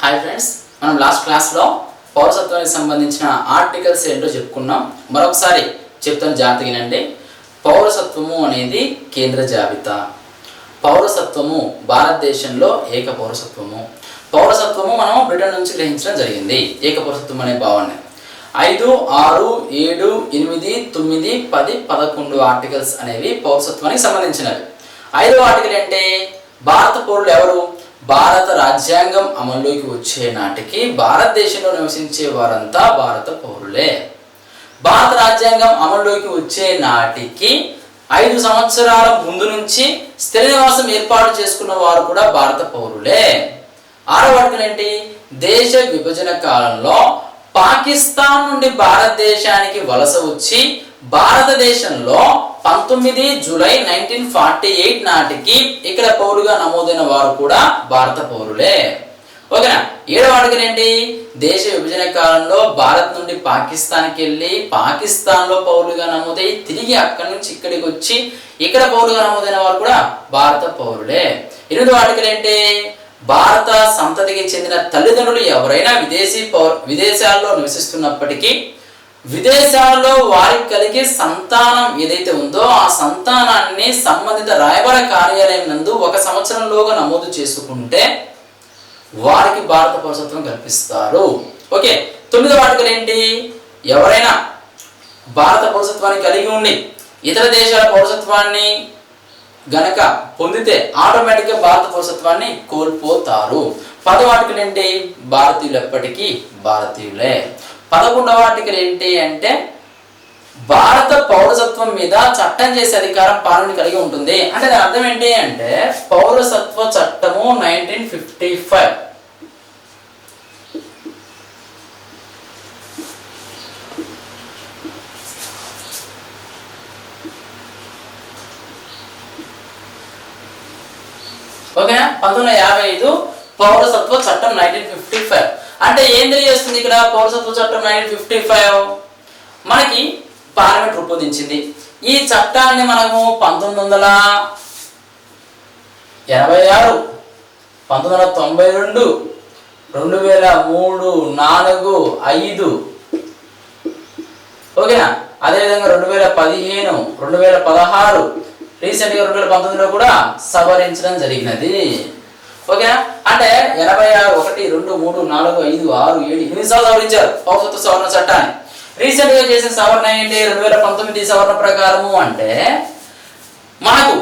Hi friends, మనం last క్లాస్లో పౌరసత్వానికి సంబంధించిన ఆర్టికల్స్ ఏంటో చెప్పుకున్నాం. మరొకసారి చెప్తాను, జాగ్రత్తగా వినండి. పౌరసత్వము అనేది కేంద్ర జాబితా. పౌరసత్వము భారతదేశంలో ఏక పౌరసత్వము. పౌరసత్వము మనం బ్రిటన్ నుంచి గ్రహించడం జరిగింది. ఏక పౌరసత్వం అనే భావాన్ని 5, 6, 7, 8, 9, 10, 11 ఆర్టికల్స్ అనేవి పౌరసత్వానికి సంబంధించినవి. 5వ ఆర్టికల్ అంటే భారత పౌరులు ఎవరు? భారత రాజ్యాంగం అమల్లోకి వచ్చే నాటికి భారతదేశంలో నివసించే వారంతా భారత పౌరులే. భారత రాజ్యాంగం అమల్లోకి వచ్చే నాటికి 5 సంవత్సరాల ముందు నుంచి స్థిర నివాసం ఏర్పాటు చేసుకున్న వారు కూడా భారత పౌరులే. 6వ ఆర్టికల్ ఏంటి? దేశ విభజన కాలంలో పాకిస్తాన్ నుండి భారతదేశానికి వలస వచ్చి భారతదేశంలో 19 జూలై 1948 నాటికి ఇక్కడ పౌరులుగా నమోదైన వారు కూడా భారత పౌరులే. ఓకేనా? 7వ ఆర్టికల్ ఏంటి? దేశ విభజన కాలంలో భారత్ నుండి పాకిస్తాన్కి వెళ్ళి పాకిస్తాన్లో పౌరులుగా నమోదై తిరిగి అక్కడి నుంచి ఇక్కడికి వచ్చి ఇక్కడ పౌరులుగా నమోదైన వారు కూడా భారత పౌరులే. 8వ ఆర్టికల్ ఏంటి? భారత సంతతికి చెందిన తల్లిదండ్రులు ఎవరైనా విదేశాల్లో నివసిస్తున్నప్పటికీ విదేశాల్లో వారికి కలిగే సంతానం ఏదైతే ఉందో ఆ సంతానాన్ని సంబంధిత రాయబార కార్యాలయం నందు 1 సంవత్సరంలోగా నమోదు చేసుకుంటే వారికి భారత పౌరసత్వం కల్పిస్తారు. ఓకే. 9వ ఆర్టికల్ ఏంటి? ఎవరైనా భారత పౌరసత్వాన్ని కలిగి ఉండి ఇతర దేశాల పౌరసత్వాన్ని గనక పొందితే ఆటోమేటిక్గా భారత పౌరసత్వాన్ని కోల్పోతారు. 10వ ఆర్టికల్ ఏంటి? భారతీయులు ఎప్పటికీ భారతీయులే. 11వ ఆర్టికల్ ఏంటి అంటే భారత పౌరసత్వం మీద చట్టం చేసే అధికారం పాలన కలిగి ఉంటుంది. అంటే దాని అర్థం ఏంటి అంటే పౌరసత్వ చట్టము 1955 ఓకేనా? 1955 పౌరసత్వ చట్టం 1955 అంటే ఏం తెలియజేస్తుంది ఇక్కడ? పౌరసత్వ చట్టం 1955 మనకి పార్లమెంట్ రూపొందించింది. ఈ చట్టాన్ని మనము 1986, 1992, 2003, 4, 5 ఓకేనా? అదేవిధంగా 2015, 2016 రీసెంట్గా 2019లో కూడా సవరించడం జరిగినది. ఓకేనా? అంటే 86, 1, 2, 3, 4, 5, 6, 7, 8 సార్లు సవరించారు పౌరసత్వ సవరణ చట్టాన్ని. రీసెంట్ గా చేసిన సవరణ ఏంటి? 2019 సవరణ ప్రకారము అంటే మనకు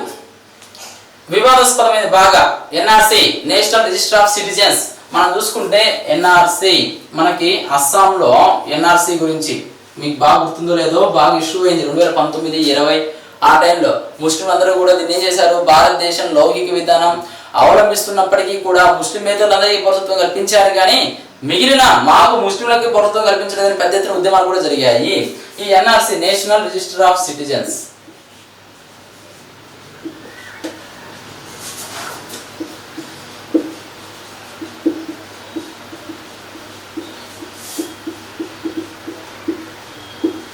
వివాదాస్పదమైన బాగా NRC, national register of citizens. మనం చూసుకుంటే ఎన్ఆర్సి మనకి అస్సాంలో ఎన్ఆర్సి గురించి మీకు బాగా గుర్తుందో లేదో బాగా ఇష్యూ అయింది 2019, 20 ఆ టైంలో. ముస్లింలు అందరూ కూడా దీన్ని ఏం చేశారు? భారతదేశం లౌకిక విధానం అవలంబిస్తున్నప్పటికీ కూడా ముస్లిమేతరులందరికీ పౌరసత్వం కల్పించారు, కానీ మిగిలిన మాకు ముస్లింలకి పౌరసత్వం కల్పించడానికి పెద్ద ఎత్తున ఉద్యమాలు కూడా జరిగాయి. ఈ NRC, national register of citizens.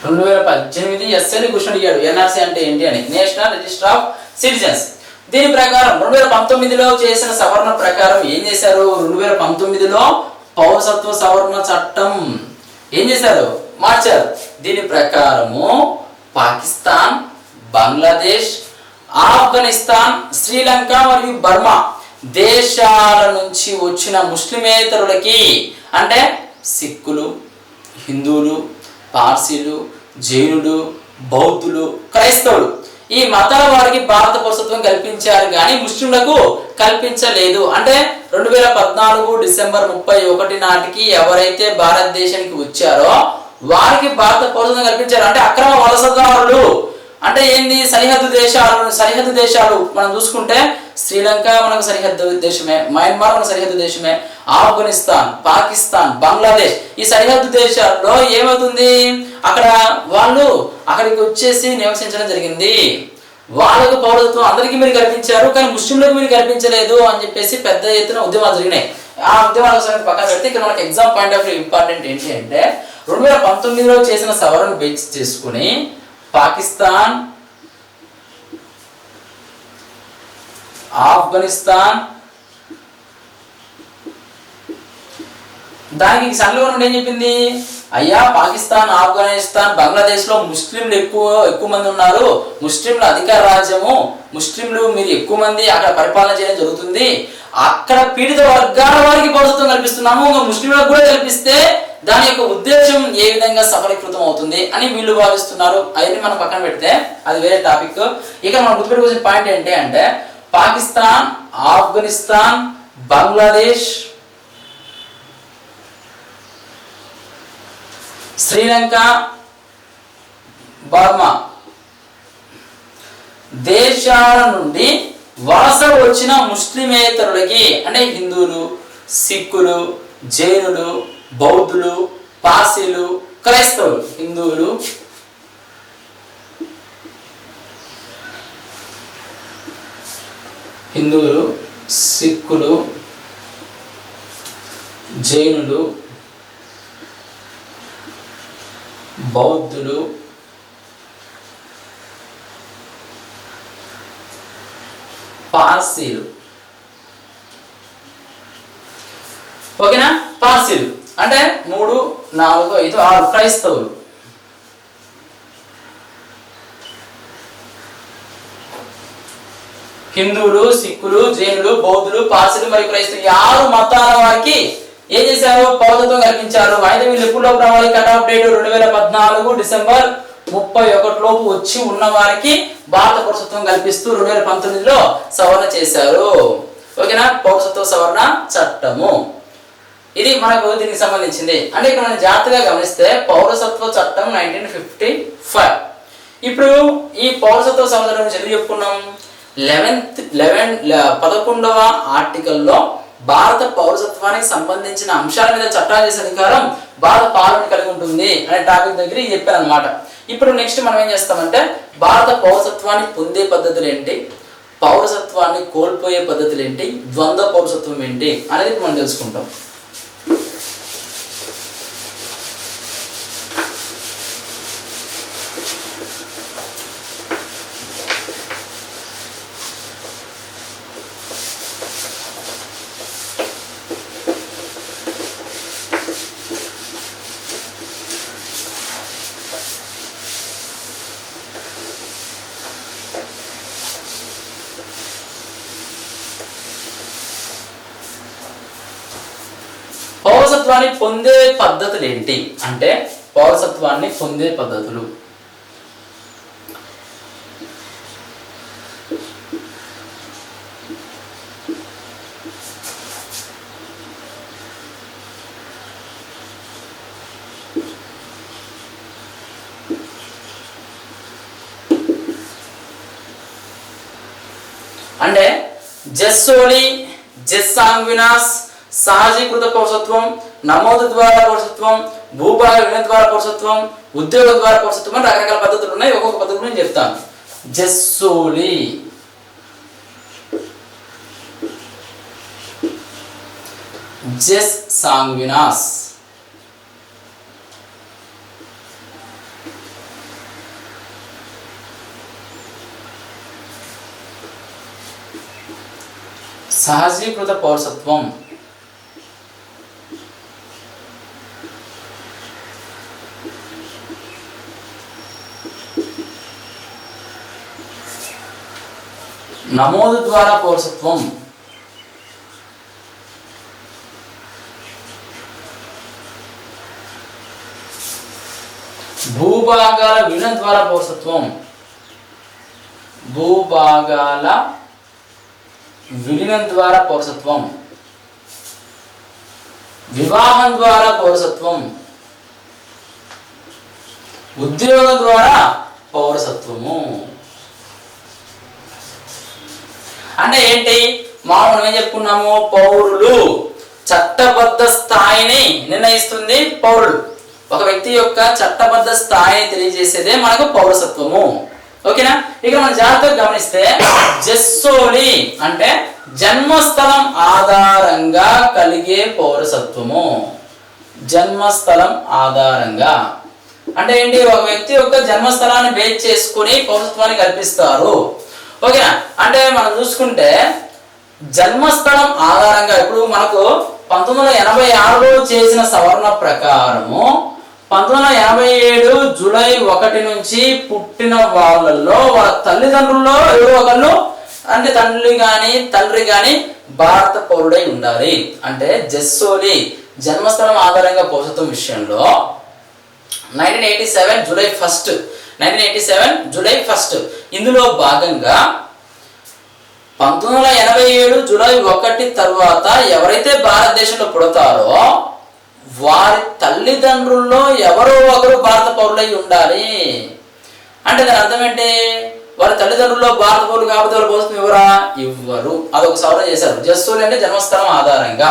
రెండు 2018 ఎస్ఎని క్వశ్చన్ అడిగాడు ఎన్ఆర్సి అంటే ఏంటి అని. National register of citizens. దీని ప్రకారం 2019లో చేసిన సవరణ ప్రకారం ఏం చేశారు? 2019లో పౌరసత్వ సవరణ చట్టం ఏం చేశారు? మార్చారు. దీని ప్రకారము పాకిస్తాన్, బంగ్లాదేశ్, ఆఫ్ఘనిస్తాన్, శ్రీలంక మరియు బర్మా దేశాల నుంచి వచ్చిన ముస్లిమేతరులకి అంటే సిక్కులు, హిందువులు, పార్సీలు, జైనులు, బౌద్ధులు, క్రైస్తవులు ఈ మతాల వారికి భారత పౌరసత్వం కల్పించారు, కానీ ముస్లింలకు కల్పించలేదు. అంటే 2014 డిసెంబర్ 31 నాటికి ఎవరైతే భారతదేశానికి వచ్చారో వారికి భారత పౌరసత్వం కల్పించారు. అంటే అక్రమ వలసదారులు అంటే ఏంది? సరిహద్దు దేశాలు మనం చూసుకుంటే శ్రీలంక మనకు సరిహద్దు దేశమే, మయన్మార్ మన సరిహద్దు దేశమే, ఆఫ్ఘనిస్తాన్, పాకిస్తాన్, బంగ్లాదేశ్ ఈ సరిహద్దు దేశాల్లో ఏమవుతుంది? అక్కడ వాళ్ళు అక్కడికి వచ్చేసి నివసించడం జరిగింది. వాళ్ళకు పౌరసత్వం అందరికీ మీరు కల్పించారు, కానీ ముస్లింలకు మీరు కల్పించలేదు అని చెప్పేసి పెద్ద ఎత్తున ఉద్యమాలు జరిగినాయి. ఆ ఉద్యమాల సంగతి పక్కన పెడితే ఇక్కడ మనకి exam point of view important ఏంటి అంటే 2019లో చేసిన సవరణ బేస్ చేసుకుని పాకిస్తాన్, ఆఫ్ఘనిస్తాన్, దానికి సెంట్రల్ గవర్నమెంట్ ఏం చెప్పింది, అయ్యా పాకిస్తాన్, ఆఫ్ఘనిస్తాన్, బంగ్లాదేశ్లో ముస్లింలు ఎక్కువ మంది ఉన్నారు, ముస్లింలు అధికార రాజ్యము, ముస్లింలు మీరు ఎక్కువ మంది అక్కడ పరిపాలన చేయడం జరుగుతుంది, అక్కడ పీడిత వర్గాల వారికి పౌరసత్వం కల్పిస్తున్నాము, ఇంకా ముస్లింలకు కూడా కల్పిస్తే దాని యొక్క ఉద్దేశం ఏ విధంగా సఫలీకృతం అవుతుంది అని వీళ్ళు భావిస్తున్నారు. అవన్నీ మనం పక్కన పెడితే అది వేరే టాపిక్. ఇక మనం గుర్తుపెట్టుకోవాల్సిన పాయింట్ ఏంటి అంటే పాకిస్తాన్, ఆఫ్ఘనిస్తాన్, బంగ్లాదేశ్, శ్రీలంక, బర్మా దేశాల నుండి వలస వచ్చిన ముస్లిమేతరులకి అంటే హిందువులు, సిక్కులు, జైనులు, బౌద్ధులు, పార్సీలు, క్రైస్తవులు, హిందువులు, సిక్కులు, జైనులు, బౌద్ధులు, పార్సీలు. ఓకేనా? పార్సీలు అంటే 3, 4, 5, 6 క్రైస్తవులు. హిందువులు, సిక్కులు, జైనులు, బౌద్ధులు, పార్సీలు మరియు క్రైస్తవులు 6 మతాల వారికి ఏం చేశారు, పౌరసత్వం కల్పించారు. అయితే వీళ్ళు ఎప్పుడులోపు రావాలి, కట్ ఆఫ్ డేట్ 2014 డిసెంబర్ 31 లోపు వచ్చి ఉన్న వారికి భారత పౌరసత్వం కల్పిస్తూ 2019లో సవరణ చేశారు. ఓకేనా? పౌరసత్వ సవరణ చట్టము ఇది మనకు దీనికి సంబంధించింది. అంటే ఇక్కడ మనం జాగ్రత్తగా గమనిస్తే పౌరసత్వ చట్టం 1955. ఇప్పుడు ఈ పౌరసత్వ సవరణ గురించి ఎందుకు చెప్పుకున్నాం, 11వ ఆర్టికల్లో భారత పౌరసత్వానికి సంబంధించిన అంశాల మీద చట్టాలు చేసే అధికారం భారత పార్లమెంట్ కలిగి ఉంటుంది అనే టాపిక్ దగ్గర చెప్పాను అనమాట. ఇప్పుడు నెక్స్ట్ మనం ఏం చేస్తామంటే భారత పౌరసత్వాన్ని పొందే పద్ధతులు ఏంటి, పౌరసత్వాన్ని కోల్పోయే పద్ధతులు ఏంటి, ద్వంద్వ పౌరసత్వం ఏంటి అనేది మనం తెలుసుకుంటాం. పౌరసత్వాన్ని పొందే పద్ధతులు ఏంటి అంటే పౌరసత్వాన్ని పొందే పద్ధతులు అంటే జెస్సోలి, జెస్ సాంగ్వినాస్, సహజీకృత పౌరసత్వం, నమోదు ద్వారా పౌరసత్వం, భూభాగ విలీనం ద్వారా పౌరసత్వం, ఉద్యోగం ద్వారా పౌరసత్వం అని రకరకాల పద్ధతులు ఉన్నాయి. ఒక్కొక్క పద్ధతి నేను చెప్తాను. జెస్సోలి, జెస్ సాంగ్వినాస్, సహజీకృత పౌరసత్వం, నమోదు ద్వారా పౌరసత్వం, భూభాగాల విలీనం ద్వారా పౌరసత్వం, భూభాగాల విలీనం ద్వారా పౌరసత్వం, వివాహం ద్వారా పౌరసత్వం, ఉద్యోగం ద్వారా పౌరసత్వము. అంటే ఏంటి, మనం ఏం చెప్పుకున్నాము, పౌరులు చట్టబద్ధ స్థాయిని నిర్ణయిస్తుంది పౌరుడు. ఒక వ్యక్తి యొక్క చట్టబద్ధ స్థాయిని తెలియజేసేదే మనకు పౌరసత్వము. ఓకేనా? ఇక మనం జాగ్రత్తగా గమనిస్తే జెస్సోలి అంటే జన్మస్థలం ఆధారంగా కలిగే పౌరసత్వము. జన్మస్థలం ఆధారంగా అంటే ఏంటి, ఒక వ్యక్తి యొక్క జన్మస్థలాన్ని బేస్ చేసుకుని పౌరసత్వాన్ని కల్పిస్తారు. ఓకేనా? అంటే మనం చూసుకుంటే జన్మస్థలం ఆధారంగా ఇప్పుడు మనకు 1986లో చేసిన సవరణ ప్రకారము 1987 జూలై 1 నుంచి పుట్టిన వాళ్ళల్లో వాళ్ళ తల్లిదండ్రుల్లో ఎవరో ఒకళ్ళు అంటే తండ్రి కానీ భారత పౌరుడై ఉండాలి. అంటే జెస్సోలి జన్మస్థలం ఆధారంగా పౌరసత్వం విషయంలో 1987 జూలై 1 ఇందులో భాగంగా 1987 జూలై 1 తర్వాత ఎవరైతే భారతదేశంలో పుడతారో వారి తల్లిదండ్రుల్లో ఎవరో ఒకరు భారత పౌరులై ఉండాలి. అంటే దాని అర్థం ఏంటి? వారి తల్లిదండ్రుల్లో భారత పౌరులు కాకపోతే వాళ్ళు పౌరసత్వం ఇవ్వరు. అదొక సవరణ చేశారు. జెస్సోలి అంటే జన్మస్థలం ఆధారంగా.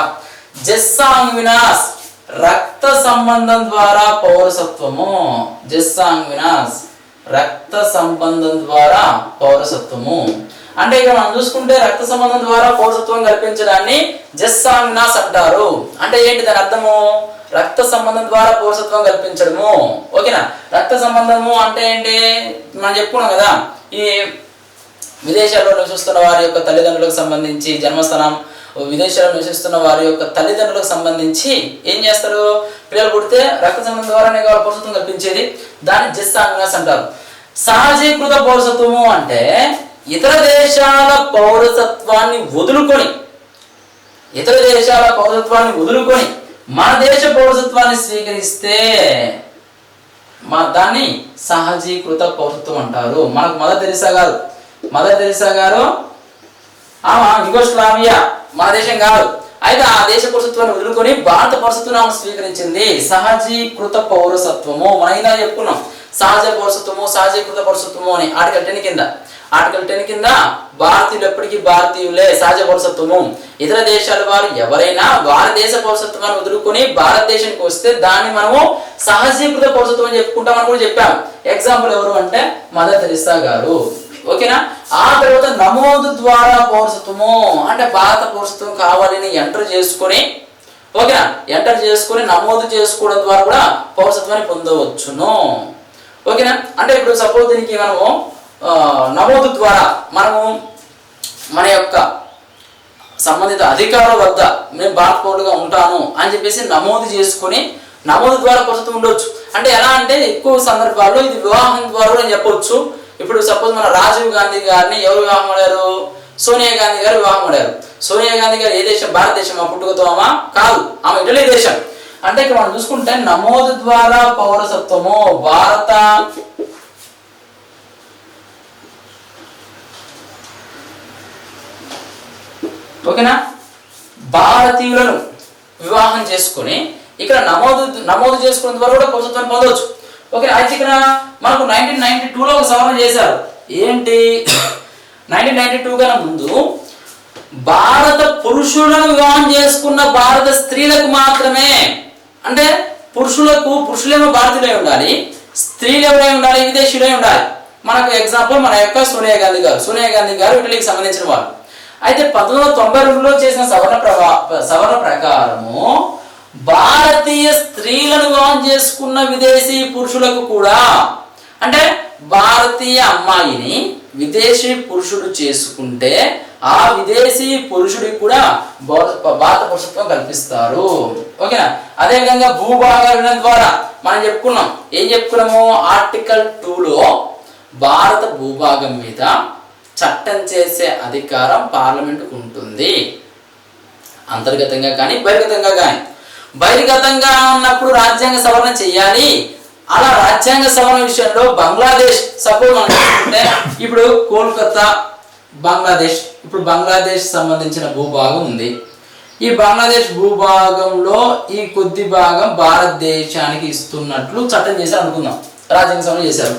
జెస్సాంగ్వినాస్ రక్త సంబంధం ద్వారా పౌరసత్వము. జెస్సాంగ్వినాస్ రక్త సంబంధం ద్వారా పౌరసత్వము. అంటే ఇక్కడ మనం చూసుకుంటే రక్త సంబంధం ద్వారా పౌరసత్వం కల్పించడాన్ని జెస్సాంగ్వినాస్ అంటారు. అంటే ఏంటి దాని అర్థము? రక్త సంబంధం ద్వారా పౌరసత్వం కల్పించడము. ఓకేనా? రక్త సంబంధము అంటే ఏంటి? మనం చెప్పుకున్నాం కదా, ఈ విదేశాల్లో నివసిస్తున్న వారి యొక్క తల్లిదండ్రులకు సంబంధించి జన్మస్థానం, విదేశాల్లో నివసిస్తున్న వారి యొక్క తల్లిదండ్రులకు సంబంధించి ఏం చేస్తారు? పిల్లలు పుడితే రక్త సంబంధం ద్వారానే కావాలి పౌరసత్వం కల్పించేది. దాన్ని జెస్సాంగ్వినాస్ అంటారు. సహజీకృత పౌరసత్వము అంటే ఇతర దేశాల పౌరసత్వాన్ని వదులుకొని మన దేశ పౌరసత్వాన్ని స్వీకరిస్తే దాన్ని సహజీకృత పౌరసత్వం అంటారు. మనకు మదర్ తెరిసా గారు యుగోస్లావియా మన దేశం కాదు, అయితే ఆ దేశ పౌరసత్వాన్ని వదులుకొని భారత పౌరసత్వాన్ని స్వీకరించింది. సహజీకృత పౌరసత్వము మనం ఇలా చెప్పుకున్నాం. సహజ పౌరసత్వము, సహజీకృత పౌరసత్వము అని ఆర్టికల్ 10 కింద భారతీయులు ఎప్పటికీ భారతీయులే. సహజ పౌరసత్వము ఇతర దేశాల వారు ఎవరైనా వారి దేశ పౌరసత్వాన్ని వదులుకొని భారతదేశానికి వస్తే దాన్ని మనము సహజీకృత పౌరసత్వం అని చెప్పుకుంటామని కూడా చెప్పాము. ఎగ్జాంపుల్ ఎవరు అంటే మదర్ తెరిసా గారు. ఓకేనా? ఆ తర్వాత నమోదు ద్వారా పౌరసత్వము అంటే భారత పౌరసత్వం కావాలని ఎంటర్ చేసుకొని నమోదు చేసుకోవడం ద్వారా కూడా పౌరసత్వాన్ని పొందవచ్చును. ఓకేనా? అంటే ఇప్పుడు సపోజ్ దీనికి మనము నమోదు ద్వారా మనము మన యొక్క సంబంధిత అధికారుల వద్ద నేను భారత పౌరుడుగా ఉంటాను అని చెప్పేసి నమోదు ద్వారా పౌరసత్వం ఉండవచ్చు. అంటే ఎలా అంటే ఎక్కువ సందర్భాల్లో ఇది వివాహం ద్వారా అని చెప్పవచ్చు. ఇప్పుడు సపోజ్ మన రాజీవ్ గాంధీ గారిని ఎవరు వివాహం అయ్యారు? సోనియా గాంధీ గారు వివాహం అయ్యారు. సోనియా గాంధీ గారు ఏ దేశం? భారతదేశం. పుట్టుకతో కాదు, ఆమె ఇటలీ దేశం. అంటే ఇక్కడ మనం చూసుకుంటే నమోదు ద్వారా పౌరసత్వము భారత ఓకేనా భారతీయులను వివాహం చేసుకుని ఇక్కడ నమోదు చేసుకున్న ద్వారా కూడా పౌరసత్వాన్ని పొందవచ్చు. ఓకే, అయితే ఇక్కడ మనకు 1992లో ఒక సవరణ చేశారు. ఏంటి? 1992 కన్నా ముందు భారత పురుషులను వివాహం చేసుకున్న భారత స్త్రీలకు మాత్రమే, అంటే పురుషులేమో భారతీయులై ఉండాలి, స్త్రీలు ఎవరై ఉండాలి? విదేశీయులై ఉండాలి. మనకు ఎగ్జాంపుల్ మన యొక్క సోనియా గాంధీ గారు ఇటలీకి సంబంధించిన వాళ్ళు. అయితే 1992లో చేసిన సవరణ ప్రకారము భారతీయ స్త్రీలను వివాహం చేసుకున్న విదేశీ పురుషులకు కూడా, అంటే భారతీయ అమ్మాయిని విదేశీ పురుషుడు చేసుకుంటే ఆ విదేశీ పురుషుడికి కూడా భారత పౌరసత్వం కల్పిస్తారు. ఓకేనా? అదేవిధంగా భూభాగాల ద్వారా మనం ఏం చెప్పుకున్నాము? ఆర్టికల్ 2లో భారత భూభాగం మీద చట్టం చేసే అధికారం పార్లమెంటుకు ఉంటుంది. అంతర్గతంగా కానీ బహిర్గతంగా కానీ. బహిర్గతంగా ఉన్నప్పుడు రాజ్యాంగ సవరణ చేయాలి. అలా రాజ్యాంగ సవరణ విషయంలో బంగ్లాదేశ్ సపోజ్ మనం చూసుకుంటే ఇప్పుడు కోల్కతా బంగ్లాదేశ్ సంబంధించిన భూభాగం ఉంది. ఈ బంగ్లాదేశ్ భూభాగంలో ఈ కొద్ది భాగం భారతదేశానికి ఇస్తున్నట్లు చట్టం చేశారు అనుకుందాం, రాజ్యాంగ సవరణ చేశారు.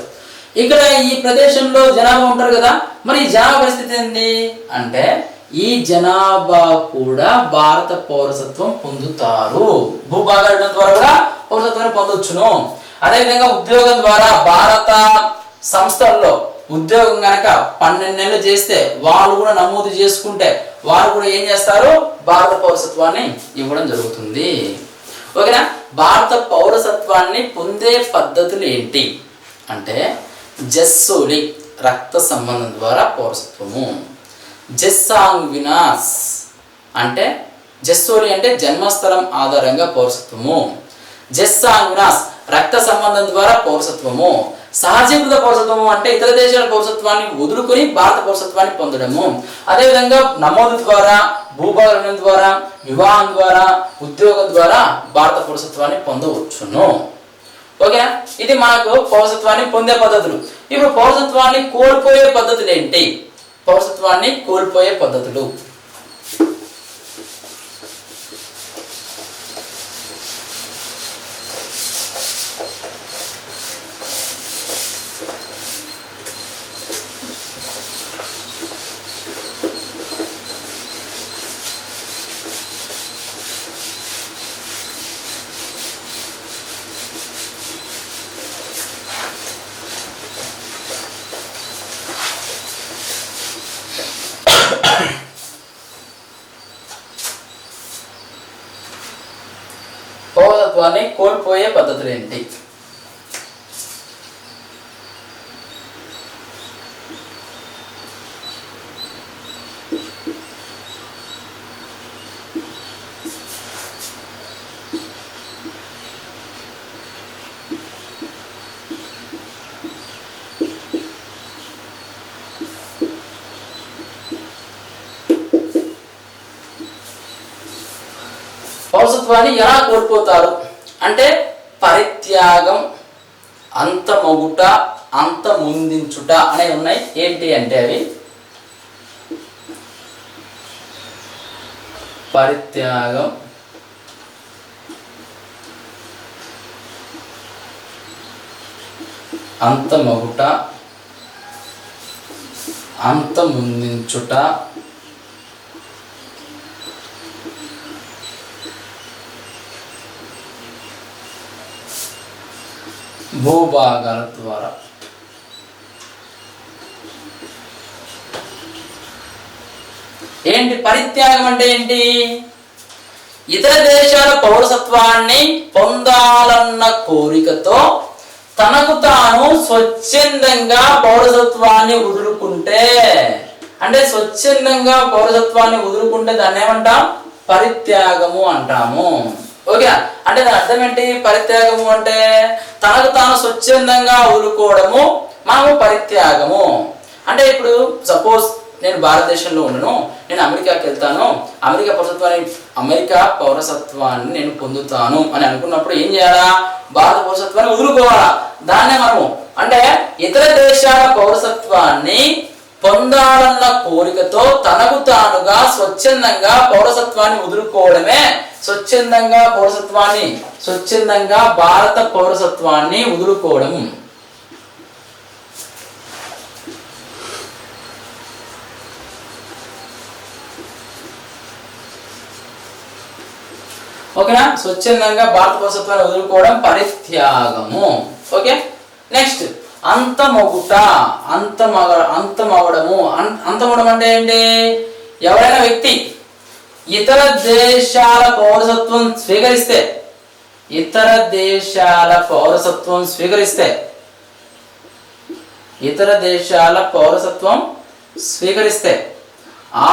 ఇక్కడ ఈ ప్రదేశంలో జనాభా ఉంటారు కదా, మరి ఈ జనాభా పరిస్థితి ఏంటి అంటే ఈ జనాభా కూడా భారత పౌరసత్వం పొందుతారు. భూభాగాల ద్వారా కూడా పౌరసత్వాన్ని పొందొచ్చును. అదేవిధంగా ఉద్యోగం ద్వారా భారత సంస్థల్లో ఉద్యోగం కనుక 12 నెలలు చేస్తే వాళ్ళు కూడా నమోదు చేసుకుంటే వారు కూడా ఏం చేస్తారు? భారత పౌరసత్వాన్ని ఇవ్వడం జరుగుతుంది. ఓకేనా? భారత పౌరసత్వాన్ని పొందే పద్ధతులు ఏంటి అంటే జెస్సోలి రక్త సంబంధం ద్వారా పౌరసత్వము, జెస్సాంగ్వినాస్ అంటే జెస్సోలి అంటే జన్మస్థలం ఆధారంగా పౌరసత్వము. జెస్ సాంగ్వినాస్ రక్త సంబంధం ద్వారా పౌరసత్వము. సహజీకృత పౌరసత్వము అంటే ఇతర దేశాల పౌరసత్వాన్ని వదులుకొని భారత పౌరసత్వాన్ని పొందడము. అదేవిధంగా నమోదు ద్వారా, భూభాగం ద్వారా, వివాహం ద్వారా, ఉద్యోగం ద్వారా భారత పౌరసత్వాన్ని పొందవచ్చును. ఓకే, ఇది మనకు పౌరసత్వాన్ని పొందే పద్ధతులు. ఇప్పుడు పౌరసత్వాన్ని కోల్పోయే పద్ధతులు ఏంటి? పౌరసత్వాన్ని కోల్పోయే పద్ధతులు పౌరసత్వాన్ని కోల్పోయే పద్ధతులు ఏంటి? పౌరసత్వాన్ని ఎలా కోల్పోతారు అంటే పరిత్యాగం, అంతమొగుట, అంతమొందించుట అనేవి ఉన్నాయి. ఏంటి అంటే అవి పరిత్యాగం, అంతమొగుట, అంతమొందించుట, భూభాగాల ద్వారా. ఏంటి పరిత్యాగం అంటే ఏంటి? ఇతర దేశాల పౌరసత్వాన్ని పొందాలన్న కోరికతో తనకు తాను స్వచ్ఛందంగా పౌరసత్వాన్ని వదులుకుంటే, అంటే స్వచ్ఛందంగా పౌరసత్వాన్ని వదులుకుంటే దాన్ని ఏమంటాం? పరిత్యాగము అంటాము. ఓకే, అంటే దాని అర్థం ఏంటి? పరిత్యాగము అంటే తనకు తాను స్వచ్ఛందంగా వదులుకోవడము మనము పరిత్యాగము. అంటే ఇప్పుడు సపోజ్ నేను భారతదేశంలో ఉండను, నేను అమెరికాకి వెళ్తాను, అమెరికా పౌరసత్వాన్ని నేను పొందుతాను అని అనుకున్నప్పుడు ఏం చేయాలా? భారత పౌరసత్వాన్ని వదులుకోవాలా. దాన్నే మనము అంటే ఇతర దేశాల పౌరసత్వాన్ని పొందాలన్న కోరికతో తనకు తానుగా స్వచ్ఛందంగా పౌరసత్వాన్ని వదులుకోవడమే స్వచ్ఛందంగా భారత పౌరసత్వాన్ని వదులుకోవడం. ఓకేనా? స్వచ్ఛందంగా భారత పౌరసత్వాన్ని వదులుకోవడం పరిత్యాగము. Okay, next అంతమొగుట, అంతమవడము. అంతమవడం అంటే ఏంటి? ఎవరైనా వ్యక్తి ఇతర దేశాల పౌరసత్వం స్వీకరిస్తే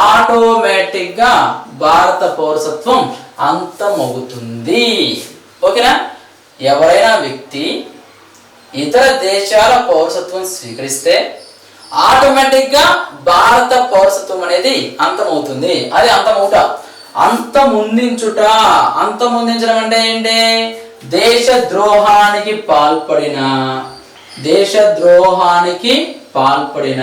ఆటోమేటిక్గా భారత పౌరసత్వం అంతమవుతుంది. ఓకేనా? ఎవరైనా వ్యక్తి ఇతర దేశాల పౌరసత్వం స్వీకరిస్తే ఆటోమేటిక్గా భారత పౌరసత్వం అనేది అంతమవుతుంది. అది అంతమవుట. అంతమొందించడం అంటే ఏంటి? దేశద్రోహానికి పాల్పడిన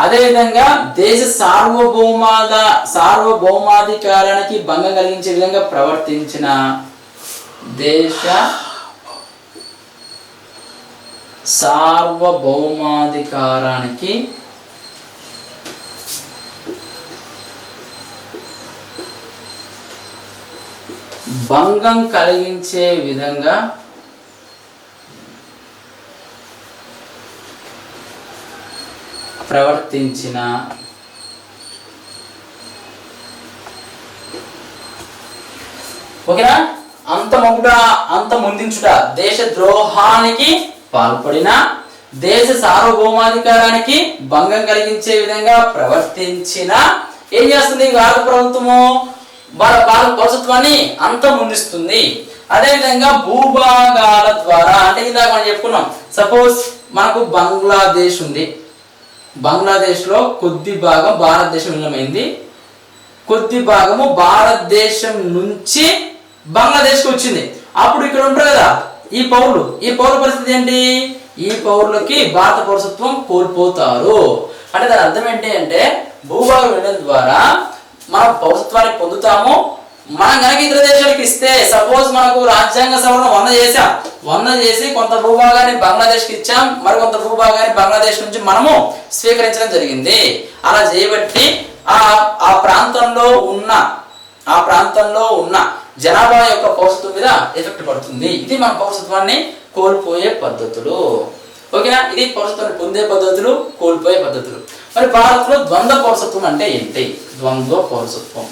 అదేవిధంగా దేశ సార్వభౌమాధికారానికి భంగం కలిగించే విధంగా ప్రవర్తించిన, దేశ సార్వభౌమాధికారానికి భంగం కలిగించే విధంగా ప్రవర్తించిన, ఓకేనా? అంతమొందించుట దేశ ద్రోహానికి పాల్పడిన, దేశ సార్వభౌమాధికారానికి భంగం కలిగించే విధంగా ప్రవర్తించిన ఏం చేస్తుంది భారత ప్రభుత్వము? భారత పౌరసత్వాన్ని అంతమొందిస్తుంది. అదేవిధంగా భూభాగాల ద్వారా, అంటే ఇందాక మనం చెప్పుకున్నాం, సపోజ్ మనకు బంగ్లాదేశ్ ఉంది, బంగ్లాదేశ్లో కొద్ది భాగం భారతదేశం విలీనమైంది, కొద్ది భాగము భారతదేశం నుంచి బంగ్లాదేశ్కి వచ్చింది. అప్పుడు ఇక్కడ ఉంటారు కదా ఈ పౌరుల పరిస్థితి ఏంటి? ఈ పౌరులకి భారత పౌరసత్వం కోల్పోతారు. అంటే దాని అర్థం ఏంటి అంటే భూభాగ విలీనం ద్వారా మనం పౌరసత్వాన్ని పొందుతాము. మనం కనుక ఇతర దేశాలకు ఇస్తే, సపోజ్ మనకు రాజ్యాంగ సవరణ 100 చేసి కొంత భూభాగాన్ని బంగ్లాదేశ్కి ఇచ్చాం, మరికొంత భూభాగాన్ని బంగ్లాదేశ్ నుంచి మనము స్వీకరించడం జరిగింది. అలా చేయబట్టి ఆ ప్రాంతంలో ఉన్న జనాభా యొక్క పౌరసత్వం మీద ఎఫెక్ట్ పడుతుంది. ఇది మన పౌరసత్వాన్ని కోల్పోయే పద్ధతులు. ఓకేనా? ఇది పౌరసత్వాన్ని పొందే పద్ధతులు, కోల్పోయే పద్ధతులు. మరి భారత్లో ద్వంద్వ పౌరసత్వం అంటే ఏంటి? ద్వంద్వ పౌరసత్వం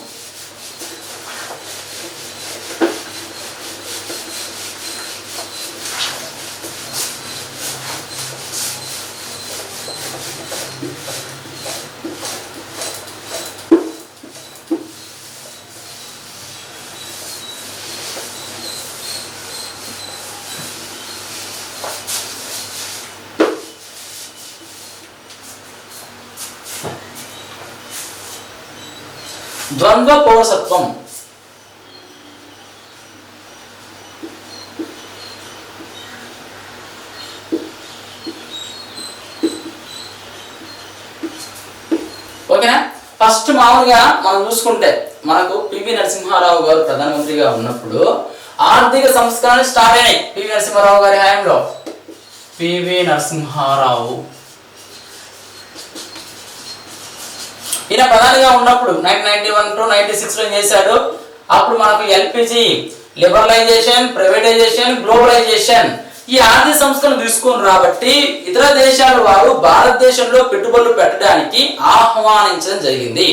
ద్వంద్వ పౌరసత్వం ఓకేనా? ఫస్ట్ మామూలుగా మనం చూసుకుంటే మనకు పివి నరసింహారావు గారు ప్రధానమంత్రిగా ఉన్నప్పుడు ఆర్థిక సంస్కరణ స్టార్ట్ అయినాయి. పివి నరసింహారావు గారి హయాంలో, పివి నరసింహారావు ఈయన ప్రధానిగా ఉన్నప్పుడు 1991 to 96 లో చేశాడు. అప్పుడు మనకు ఎల్పిజి, లిబరలైజేషన్, ప్రైవేటైజేషన్, గ్లోబలైజేషన్, ఈ ఆర్థిక సంస్కరణ తీసుకొని రాబట్టి ఇతర దేశాల వారు భారతదేశంలో పెట్టుబడులు పెట్టడానికి ఆహ్వానించడం జరిగింది.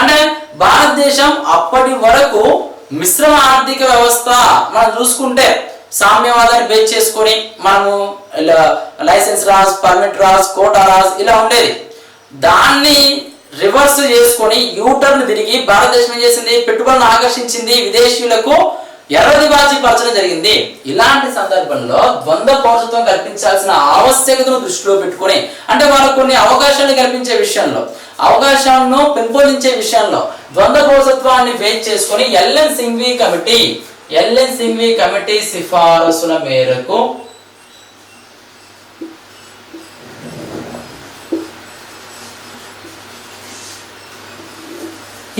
అంటే భారతదేశం అప్పటి వరకు మిశ్రమ ఆర్థిక వ్యవస్థ మనం చూసుకుంటే సామ్యవాదాన్ని బేస్ చేసుకొని మనము license raj, permit raj, quota raj ఇలా ఉండేది. దాన్ని రివర్స్ చేసుకొని యూటర్న్ తిరిగి భారతదేశం ఏం చేసింది? పెట్టుబడులను ఆకర్షించింది, విదేశీయులకు ఎర్రదిబాజీ పరచడం జరిగింది. ఇలాంటి సందర్భంలో ద్వంద్వ పౌరసత్వం కల్పించాల్సిన ఆవశ్యకతను దృష్టిలో పెట్టుకొని, అంటే వాళ్ళకు కొన్ని అవకాశాలు కల్పించే విషయంలో, అవకాశాలను పెంపొందించే విషయంలో ద్వంద్వ పౌరసత్వాన్ని బేస్ చేసుకొని ఎల్ఎన్ సింఘ్వి కమిటీ సిఫారసుల మేరకు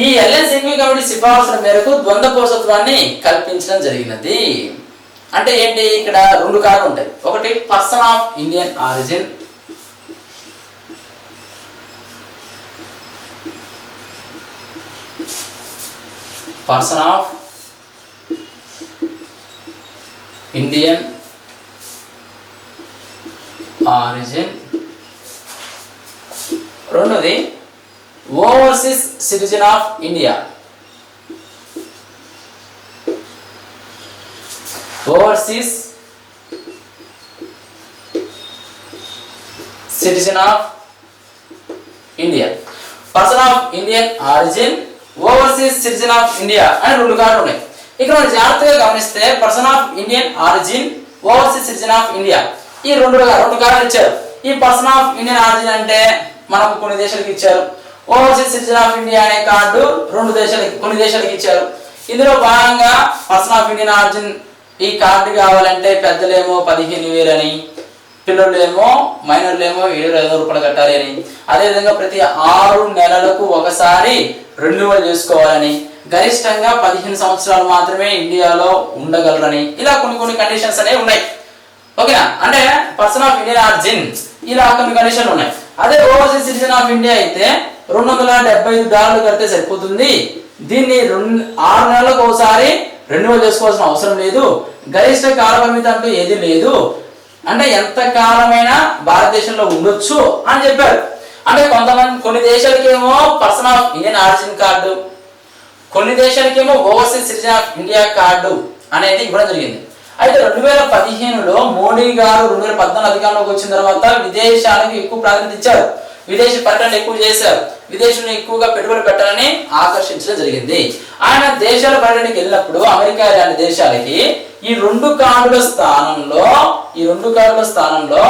ఈ ఎల్ఎన్ సింఘ్వి కమిటీ సిఫారసుల మేరకు ద్వంద్వ పౌరసత్వాన్ని కల్పించడం జరిగినది. అంటే ఏంటి? ఇక్కడ రెండు కారణాలు ఉంటాయి. ఒకటి person of Indian origin, person of Indian origin, రెండోది overseas citizen of India. Overseas citizen of India, person of Indian origin, overseas citizen of India అని రెండు కార్డులు ఉన్నాయి. ఇక్కడ మనం జాగ్రత్తగా గమనిస్తే person of Indian origin, overseas citizen of India ఈ రెండు కార్డులు ఇచ్చారు. ఈ పర్సన్ ఆఫ్ ఇండియన్ ఆరిజిన్ అంటే మనకు కొన్ని దేశాలకు ఇచ్చారు. ఓవర్సీస్ సిటిజన్ ఆఫ్ ఇండియా అనే కార్డు కొన్ని దేశాలకు ఇచ్చారు. ఇందులో భాగంగా పర్సన్ ఆఫ్ ఇండియన్ ఆరిజిన్ ఈ కార్డు కావాలంటే పెద్దలేమో 15,000 అని, పిల్లలేమో మైనర్లేమో 7,500 రూపాయలు కట్టాలి అని, అదేవిధంగా ప్రతి 6 నెలలకు ఒకసారి రెన్యువల్ చేసుకోవాలని, గరిష్టంగా 15 సంవత్సరాలు మాత్రమే ఇండియాలో ఉండగలరని, ఇలా కొన్ని కండిషన్స్ అనేవి ఉన్నాయి. ఓకేనా? అంటే పర్సన్ ఆఫ్ ఇండియన్ ఆరిజిన్ ఇలా కొన్ని కండిషన్లు ఉన్నాయి. అదే ఓవర్సీస్ సిటిజన్ ఆఫ్ ఇండియా అయితే $275 కడితే సరిపోతుంది. దీన్ని 6 నెలలకు ఒకసారి రెన్యువల్ చేసుకోవాల్సిన అవసరం లేదు. గరిష్ట కాల పరిమితి అంటూ ఏది లేదు. అంటే ఎంత కాలమైనా భారతదేశంలో ఉండొచ్చు అని చెప్పారు. అంటే కొన్ని దేశాలకేమో person of Indian origin card, కొన్ని దేశాలకేమో overseas citizen of India card అనేది ఇవ్వడం జరిగింది. అయితే 2015లో మోడీ గారు 2014 అధికారంలోకి వచ్చిన తర్వాత విదేశాలకు ఎక్కువ ప్రాధాన్యత ఇచ్చారు. విదేశీ పర్యటన ఎక్కువ చేశారు, విదేశంలో ఎక్కువగా పెట్టుబడి పెట్టాలని ఆకర్షించడం జరిగింది. ఆయన దేశాల పర్యటనకి వెళ్ళినప్పుడు అమెరికా లాంటి దేశాలకి ఈ రెండు కార్డుల స్థానంలో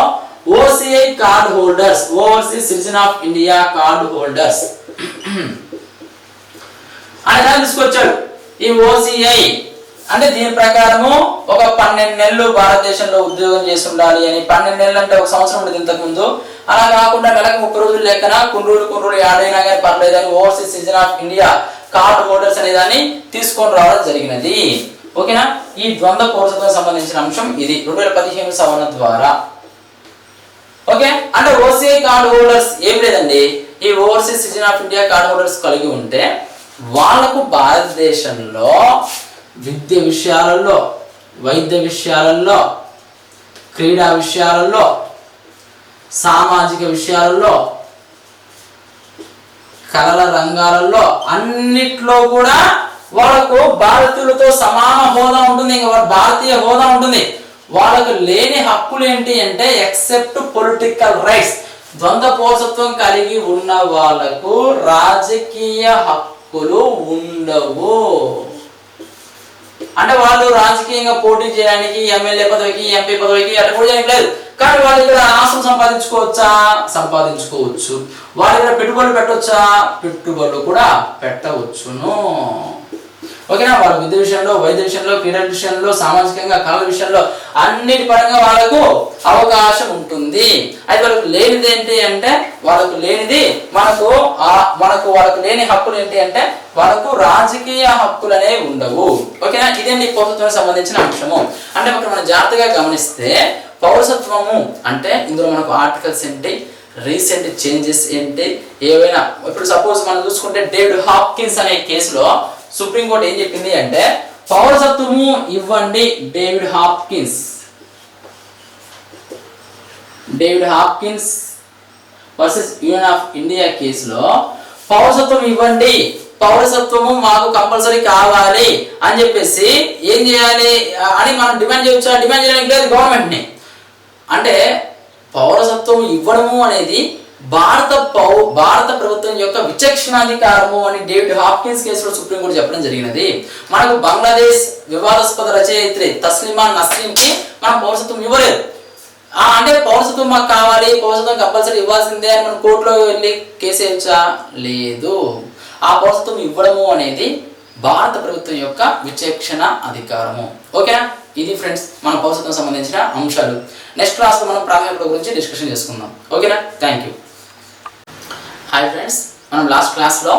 OCI card holders, overseas citizen of India card holders ఆయన తీసుకొచ్చాడు. ఈ ఓసిఐ అంటే దీని ప్రకారము ఒక 12 నెలలు భారతదేశంలో ఉద్యోగం చేసి ఉండాలి అని. 12 నెలలు అంటే ఒక సంవత్సరం ఉండేది ఇంతకు ముందు. అలా కాకుండా నెలకు 30 రోజులు లెక్కన కొన్ని రోజులు యాడ్ అయినా కానీ పర్లేదని overseas citizen of India card holders అనే దాన్ని తీసుకొని రావడం జరిగినది. ఓకేనా? ఈ ద్వంద్వ పౌరసత్వం సంబంధించిన అంశం ఇది 2015 సవరణ ద్వారా. ఓకే, అంటే ఓసిఐ కార్డ్ హోల్డర్స్ ఏం లేదండి, ఈ overseas citizen of India card holders కలిగి ఉంటే వాళ్లకు భారతదేశంలో విద్య విషయాలలో, వైద్య విషయాలలో, క్రీడా విషయాలలో, సామాజిక విషయాలలో, కళల రంగాలలో అన్నిట్లో కూడా వాళ్ళకు భారతీయులతో సమాన హోదా ఉంటుంది. ఇంకా వాళ్ళ భారతీయ హోదా ఉంటుంది. వాళ్ళకు లేని హక్కులు ఏంటి అంటే ఎక్సెప్ట్ పొలిటికల్ రైట్స్. ద్వంద్వ పౌరసత్వం కలిగి ఉన్న వాళ్ళకు రాజకీయ హక్కులు ఉండవు. అంటే వాళ్ళు రాజకీయంగా పోటీ చేయడానికి ఎమ్మెల్యే పదవికి, ఎంపీ పదవికి అట్లా కూడా చేయడం లేదు. కానీ వాళ్ళు ఇక్కడ ఆస్తులు సంపాదించుకోవచ్చా? సంపాదించుకోవచ్చు. వాళ్ళు ఇక్కడ పెట్టుబడులు పెట్టవచ్చా? పెట్టుబడులు కూడా పెట్టవచ్చును. ఓకేనా? వాళ్ళ విద్య విషయంలో, వైద్య విషయంలో, క్రీడల విషయంలో, సామాజికంగా, కళల విషయంలో అన్నిటి పరంగా వాళ్ళకు అవకాశం ఉంటుంది. అయితే వాళ్ళకు లేనిది ఏంటి అంటే వాళ్ళకు లేని హక్కులు ఏంటి అంటే వాళ్ళకు రాజకీయ హక్కులు అనేవి ఉండవు. ఓకేనా? ఇదేంటి పౌరసత్వానికి సంబంధించిన అంశము. అంటే ఇక్కడ మనం జాగ్రత్తగా గమనిస్తే పౌరసత్వము అంటే ఇందులో మనకు ఆర్టికల్స్ ఏంటి, రీసెంట్ చేంజెస్ ఏంటి, ఏవైనా ఇప్పుడు సపోజ్ మనం చూసుకుంటే డేవిడ్ హాప్కిన్స్ అనే కేసులో సుప్రీంకోర్టు ఏం చెప్పింది అంటే పౌరసత్వము ఇవ్వండి. David Hopkins versus union of India కేసులో పౌరసత్వం ఇవ్వండి, పౌరసత్వము మాకు కంపల్సరీ కావాలి అని చెప్పేసి ఏం చేయాలి అని మనం డిమాండ్ చేయొచ్చా? డిమాండ్ చేయడానికి లేదు గవర్నమెంట్ని. అంటే పౌరసత్వం ఇవ్వడము అనేది భారత ప్రభుత్వం యొక్క విచక్షణాధికారము అని డేవిడ్ హాప్కిన్స్ కేసులో సుప్రీంకోర్టు చెప్పడం జరిగినది. మనకు బంగ్లాదేశ్ వివాదాస్పద రచయిత్రి తస్లిమా నస్రీన్కి మనం పౌరసత్వం ఇవ్వలేదు. అంటే పౌరసత్వం మాకు కావాలి, పౌరసత్వం కంపల్సరీ ఇవ్వాల్సిందే అని మనం కోర్టులో వెళ్ళి కేసు వేయచ్చా? లేదు. ఆ పౌరసత్వం ఇవ్వడము అనేది భారత ప్రభుత్వం యొక్క విచక్షణ అధికారము. ఓకేనా? ఇది ఫ్రెండ్స్ మన పౌరసత్వం సంబంధించిన అంశాలు. నెక్స్ట్ క్లాస్లో మనం ప్రాథమిక గురించి డిస్కషన్ చేసుకుందాం. ఓకేనా? Thank you. హాయ్ ఫ్రెండ్స్, మనం లాస్ట్ క్లాస్లో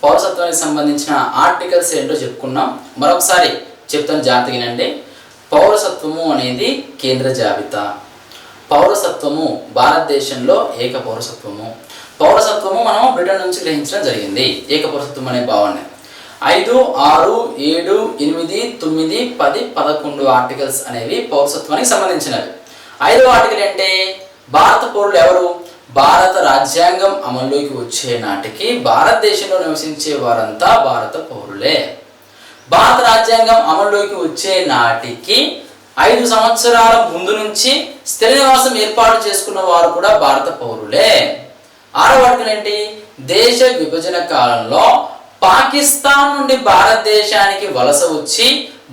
పౌరసత్వానికి సంబంధించిన ఆర్టికల్స్ ఏంటో చెప్పుకున్నాం. మరొకసారి చెప్తాను, జాగ్రత్తగా వినండి. పౌరసత్వము అనేది కేంద్ర జాబితా. పౌరసత్వము భారతదేశంలో ఏక పౌరసత్వము. పౌరసత్వము మనం బ్రిటన్ నుంచి గ్రహించడం జరిగింది, ఏక పౌరసత్వం అనే భావన. 5, 6, 7, 8, 9, 10, 11 ఆర్టికల్స్ అనేవి పౌరసత్వానికి సంబంధించినవి. 5వ ఆర్టికల్ అంటే భారత పౌరులు ఎవరు? భారత రాజ్యాంగం అమల్లోకి వచ్చే నాటికి భారతదేశంలో నివసించే వారంతా భారత పౌరులే. భారత రాజ్యాంగం అమల్లోకి వచ్చే నాటికి 5 సంవత్సరాల ముందు నుంచి స్థిర నివాసం ఏర్పాటు చేసుకున్న వారు కూడా భారత పౌరులే. 6వ ఆర్టికల్ ఏంటి? దేశ విభజన కాలంలో పాకిస్తాన్ నుండి భారతదేశానికి వలస వచ్చి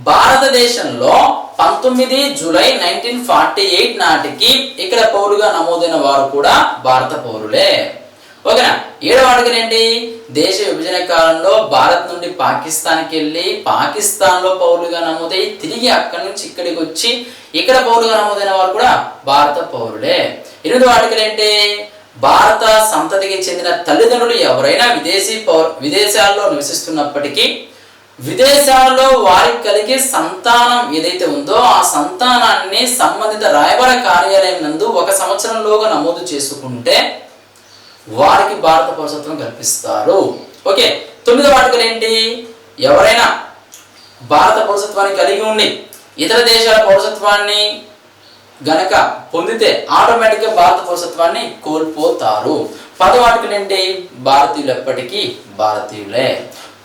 భారతదేశంలో 19 జూలై 1948 నాటికి ఇక్కడ పౌరుగా నమోదైన వారు కూడా భారత పౌరులే. ఓకేనా? 7వ ఆర్టికల్ ఏంటి? దేశ విభజన కాలంలో భారత్ నుండి పాకిస్తాన్కి వెళ్ళి పాకిస్తాన్లో పౌరులుగా నమోదై తిరిగి అక్కడి నుంచి ఇక్కడికి వచ్చి ఇక్కడ పౌరులుగా నమోదైన వారు కూడా భారత పౌరులే. 8వ ఆర్టికల్ ఏంటి? భారత సంతతికి చెందిన తల్లిదండ్రులు ఎవరైనా విదేశాల్లో నివసిస్తున్నప్పటికీ విదేశాల్లో వారికి కలిగే సంతానం ఏదైతే ఉందో ఆ సంతానాన్ని సంబంధిత రాయబార కార్యాలయం నందు 1 సంవత్సరంలోగా నమోదు చేసుకుంటే వారికి భారత పౌరసత్వం కల్పిస్తారు. ఓకే. 9వ ఆర్టికల్ ఏంటి? ఎవరైనా భారత పౌరసత్వాన్ని కలిగి ఉండి ఇతర దేశాల పౌరసత్వాన్ని గనక పొందితే ఆటోమేటిక్గా భారత పౌరసత్వాన్ని కోల్పోతారు. 10వ ఆర్టికల్ ఏంటి? భారతీయులు ఎప్పటికీ భారతీయులే.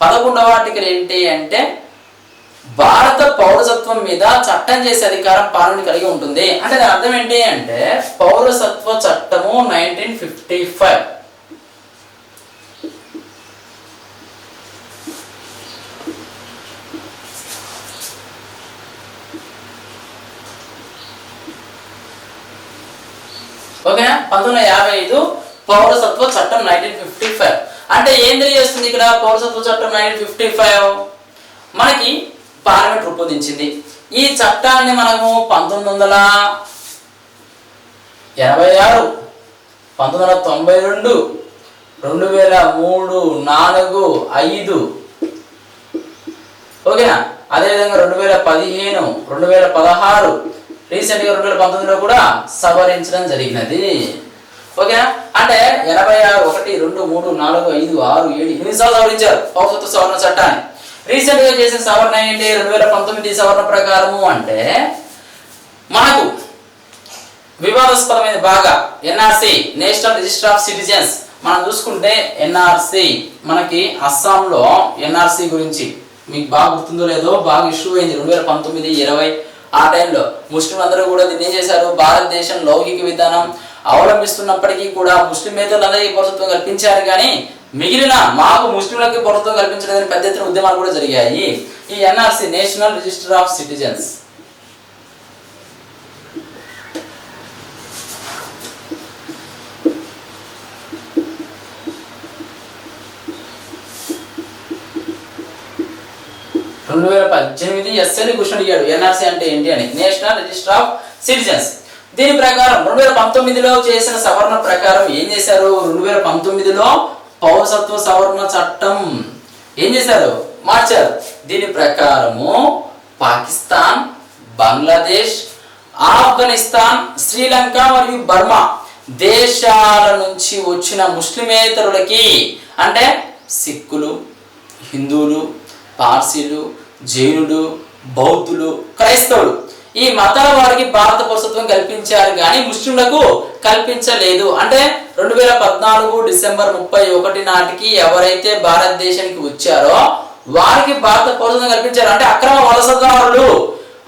11వ ఆర్టికల్ ఏంటి అంటే భారత పౌరసత్వం మీద చట్టం చేసే అధికారం పాలన కలిగి ఉంటుంది. అంటే దాని అర్థం ఏంటి అంటే పౌరసత్వ చట్టము 1955 1955 పౌరసత్వ చట్టం 1955. అంటే ఏం తెలియజేస్తుంది ఇక్కడ పౌరసత్వ చట్టం 1955? మనకి పార్లమెంట్ రూపొందించింది. ఈ చట్టాన్ని మనము 1986, 1992, 2003, 4, 5, ఓకేనా, అదేవిధంగా 2015, 2016, రీసెంట్గా 2019లో కూడా సవరించడం జరిగినది. ఓకేనా, అంటే 86, 1, 2, 3, 4, 5, 6, 7 ఎన్నిసార్లు సవరించారు పౌరసత్వ సవరణ చట్టాన్ని. రీసెంట్ గా చేసిన సవరణ ఏంటి? 2019 సవరణ ప్రకారము అంటే మనకు వివాదాస్పదమైన బాగా NRC, national register of citizens. మనం చూసుకుంటే ఎన్ఆర్సి మనకి అస్సాంలో ఎన్ఆర్సి గురించి మీకు బాగా గుర్తుందో లేదో బాగా ఇష్యూ అయింది 2019, 20 ఆ టైంలో. ముస్లింలు అందరూ కూడా దీన్ని ఏం చేశారు? భారతదేశం లౌకిక విధానం అవలంబిస్తున్నప్పటికీ కూడా ముస్లింలందరికీ పౌరసత్వం కల్పించారు, కానీ మిగిలిన మాకు ముస్లింలకి పౌరసత్వం కల్పించడానికి పెద్ద ఎత్తున ఉద్యమాలు కూడా జరిగాయి. ఈ NRC, national register of citizens. ఎస్ఐని క్వశ్చన్ అడిగాడు ఎన్ఆర్సి అంటే ఏంటి అని, నేషనల్ రిజిస్టర్ ఆఫ్ సిటిజన్స్. దీని ప్రకారం 2019లో చేసిన సవరణ ప్రకారం ఏం చేశారు? 2019లో పౌరసత్వ సవరణ చట్టం ఏం చేశారు? మార్చారు. దీని ప్రకారము పాకిస్తాన్, బంగ్లాదేశ్, ఆఫ్ఘనిస్తాన్, శ్రీలంక మరియు బర్మా దేశాల నుంచి వచ్చిన ముస్లిమేతరులకి, అంటే సిక్కులు, హిందువులు, పార్సీలు, జైనులు, బౌద్ధులు, క్రైస్తవులు ఈ మతాల వారికి భారత పౌరసత్వం కల్పించారు, కానీ ముస్లింలకు కల్పించలేదు. అంటే 2014 డిసెంబర్ 31 నాటికి ఎవరైతే భారతదేశానికి వచ్చారో వారికి భారత పౌరసత్వం కల్పించారు. అంటే అక్రమ వలసదారులు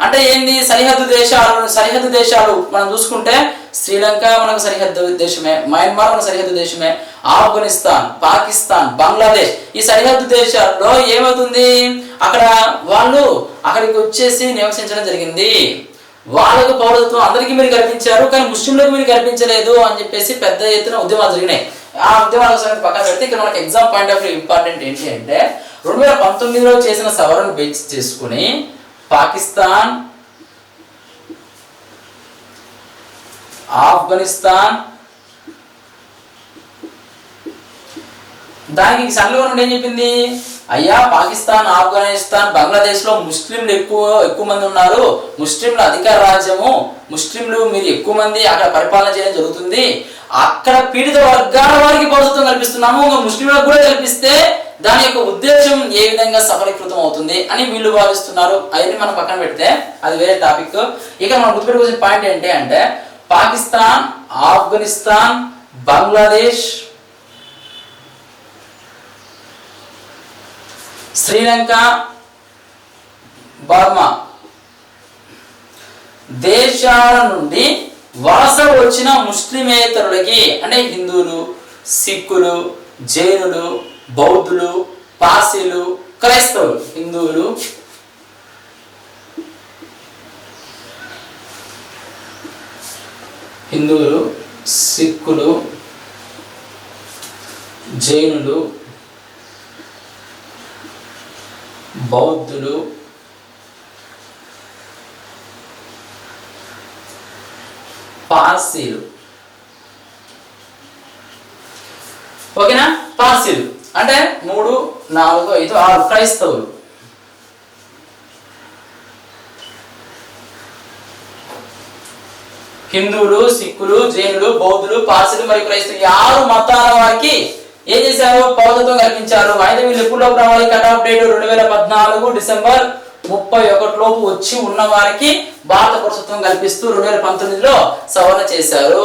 అంటే ఏంది? సరిహద్దు దేశాలు మనం చూసుకుంటే శ్రీలంక మనకు సరిహద్దు దేశమే, మయన్మార్ మన సరిహద్దు దేశమే, ఆఫ్ఘనిస్తాన్, పాకిస్తాన్, బంగ్లాదేశ్ ఈ సరిహద్దు దేశాల్లో ఏమవుతుంది? అక్కడ వాళ్ళు అక్కడికి వచ్చేసి నివసించడం జరిగింది. వాళ్ళకు పౌరసత్వం అందరికీ మీరు కల్పించారు, కానీ ముస్లింలకు మీరు కల్పించలేదు అని చెప్పేసి పెద్ద ఎత్తున ఉద్యమాలు జరిగినాయి. ఆ ఉద్యమాల సంగతి పక్కన పెడితే ఇక్కడ మనకి exam point of view important ఏంటి అంటే 2019లో చేసిన సవరణ బేస్ చేసుకుని పాకిస్తాన్, ఆఫ్ఘనిస్తాన్ దానికి సెంట్రల్ గవర్నమెంట్ ఏం చెప్పింది? అయ్యా పాకిస్తాన్, ఆఫ్ఘనిస్తాన్, బంగ్లాదేశ్ లో ముస్లింలు ఎక్కువ మంది ఉన్నారు, ముస్లింల అధికార రాజ్యము, ముస్లింలు మీరు ఎక్కువ మంది అక్కడ పరిపాలన చేయడం జరుగుతుంది, అక్కడ పీడిత వర్గాల వారికి పౌరసత్వం కల్పిస్తున్నాము, ముస్లింలకు కూడా కల్పిస్తే దాని యొక్క ఉద్దేశం ఏ విధంగా సఫలీకృతం అవుతుంది అని వీళ్ళు భావిస్తున్నారు. అవన్నీ మనం పక్కన పెడితే అది వేరే టాపిక్. ఇక మనం గుర్తుపెట్టుకోవాల్సిన పాయింట్ ఏంటి అంటే పాకిస్తాన్, ఆఫ్ఘనిస్తాన్, బంగ్లాదేశ్, శ్రీలంక, బర్మా దేశాల నుండి వలస వచ్చిన ముస్లిమేతరులకి, అంటే హిందువులు, సిక్కులు, జైనులు, బౌద్ధులు, పార్సీలు, క్రైస్తవులు, హిందువులు, సిక్కులు, జైనులు, బౌద్ధులు, పార్సీలు. ఓకేనా? పార్సీలు అంటే 3, 4, 5, 6 క్రైస్తవులు. హిందువులు, సిక్కులు, జైనులు, బౌద్ధులు, పార్సీలు మరియు క్రైస్తవులు 6 మతాల వారికి ఏం చేశారు? పౌరసత్వం కల్పించారు. అయితే వీళ్ళు ఎప్పుడులోపు రావాలి? కట్ ఆఫ్ డేట్ 2014 డిసెంబర్ 31 లోపు వచ్చి ఉన్న వారికి భారత పౌరసత్వం కల్పిస్తూ 2019లో సవరణ చేశారు.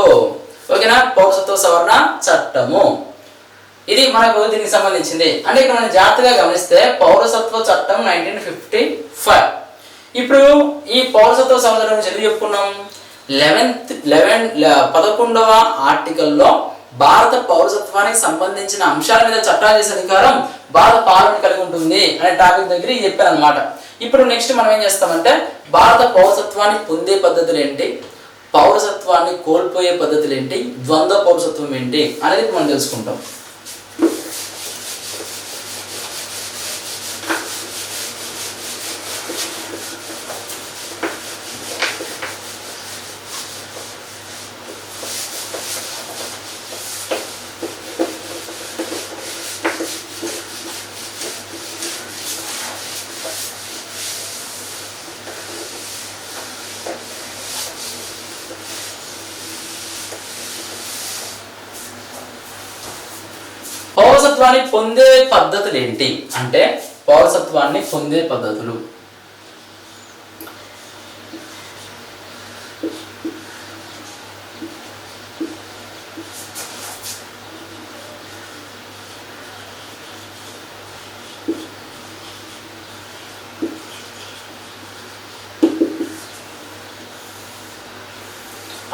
ఓకేనా? పౌరసత్వ సవరణ చట్టము ఇది మనకు దీనికి సంబంధించింది. అంటే ఇక్కడ మనం జాగ్రత్తగా గమనిస్తే పౌరసత్వ చట్టం 1955. ఇప్పుడు ఈ పౌరసత్వ సవరణ గురించి ఎందుకు చెప్పుకున్నాం? 11వ ఆర్టికల్లో భారత పౌరసత్వానికి సంబంధించిన అంశాల మీద చట్టాలు చేసే అధికారం భారత పార్లమెంట్ కలిగి ఉంటుంది అనే టాపిక్ దగ్గర చెప్పాను అనమాట. ఇప్పుడు నెక్స్ట్ మనం ఏం చేస్తామంటే భారత పౌరసత్వాన్ని పొందే పద్ధతులు ఏంటి, పౌరసత్వాన్ని కోల్పోయే పద్ధతులు ఏంటి, ద్వంద్వ పౌరసత్వం ఏంటి అనేది మనం తెలుసుకుంటాం. పౌరసత్వాన్ని పొందే పద్ధతులు ఏంటి అంటే, పౌరసత్వాన్ని పొందే పద్ధతులు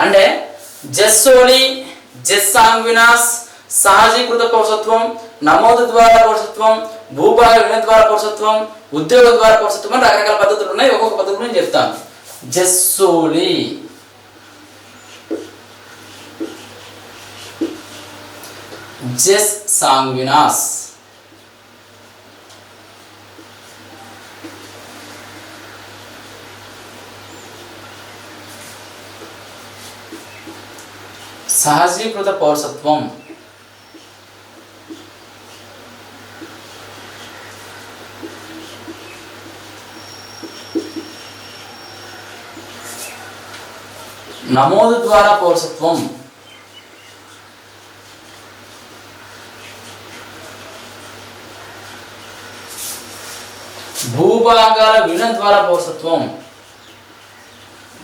అంటే జెస్సోలి, జెస్ సాంగ్వినాస్, సహజీకృత పౌరసత్వం, నమోదు ద్వారా పౌరసత్వం, భూభాగ వినతి ద్వారా పౌరసత్వం, ఉద్యోగం ద్వారా పౌరసత్వం అని రకరకాల పద్ధతులు ఉన్నాయి. ఒక్కొక్క పద్ధతి నేను చెప్తాను. జెస్సోలి, జెస్ సాంగ్వినాస్, సహజీకృత పౌరసత్వం, నమోదు ద్వారా పౌరసత్వం, భూభాగాల విలీనం ద్వారా పౌరసత్వం,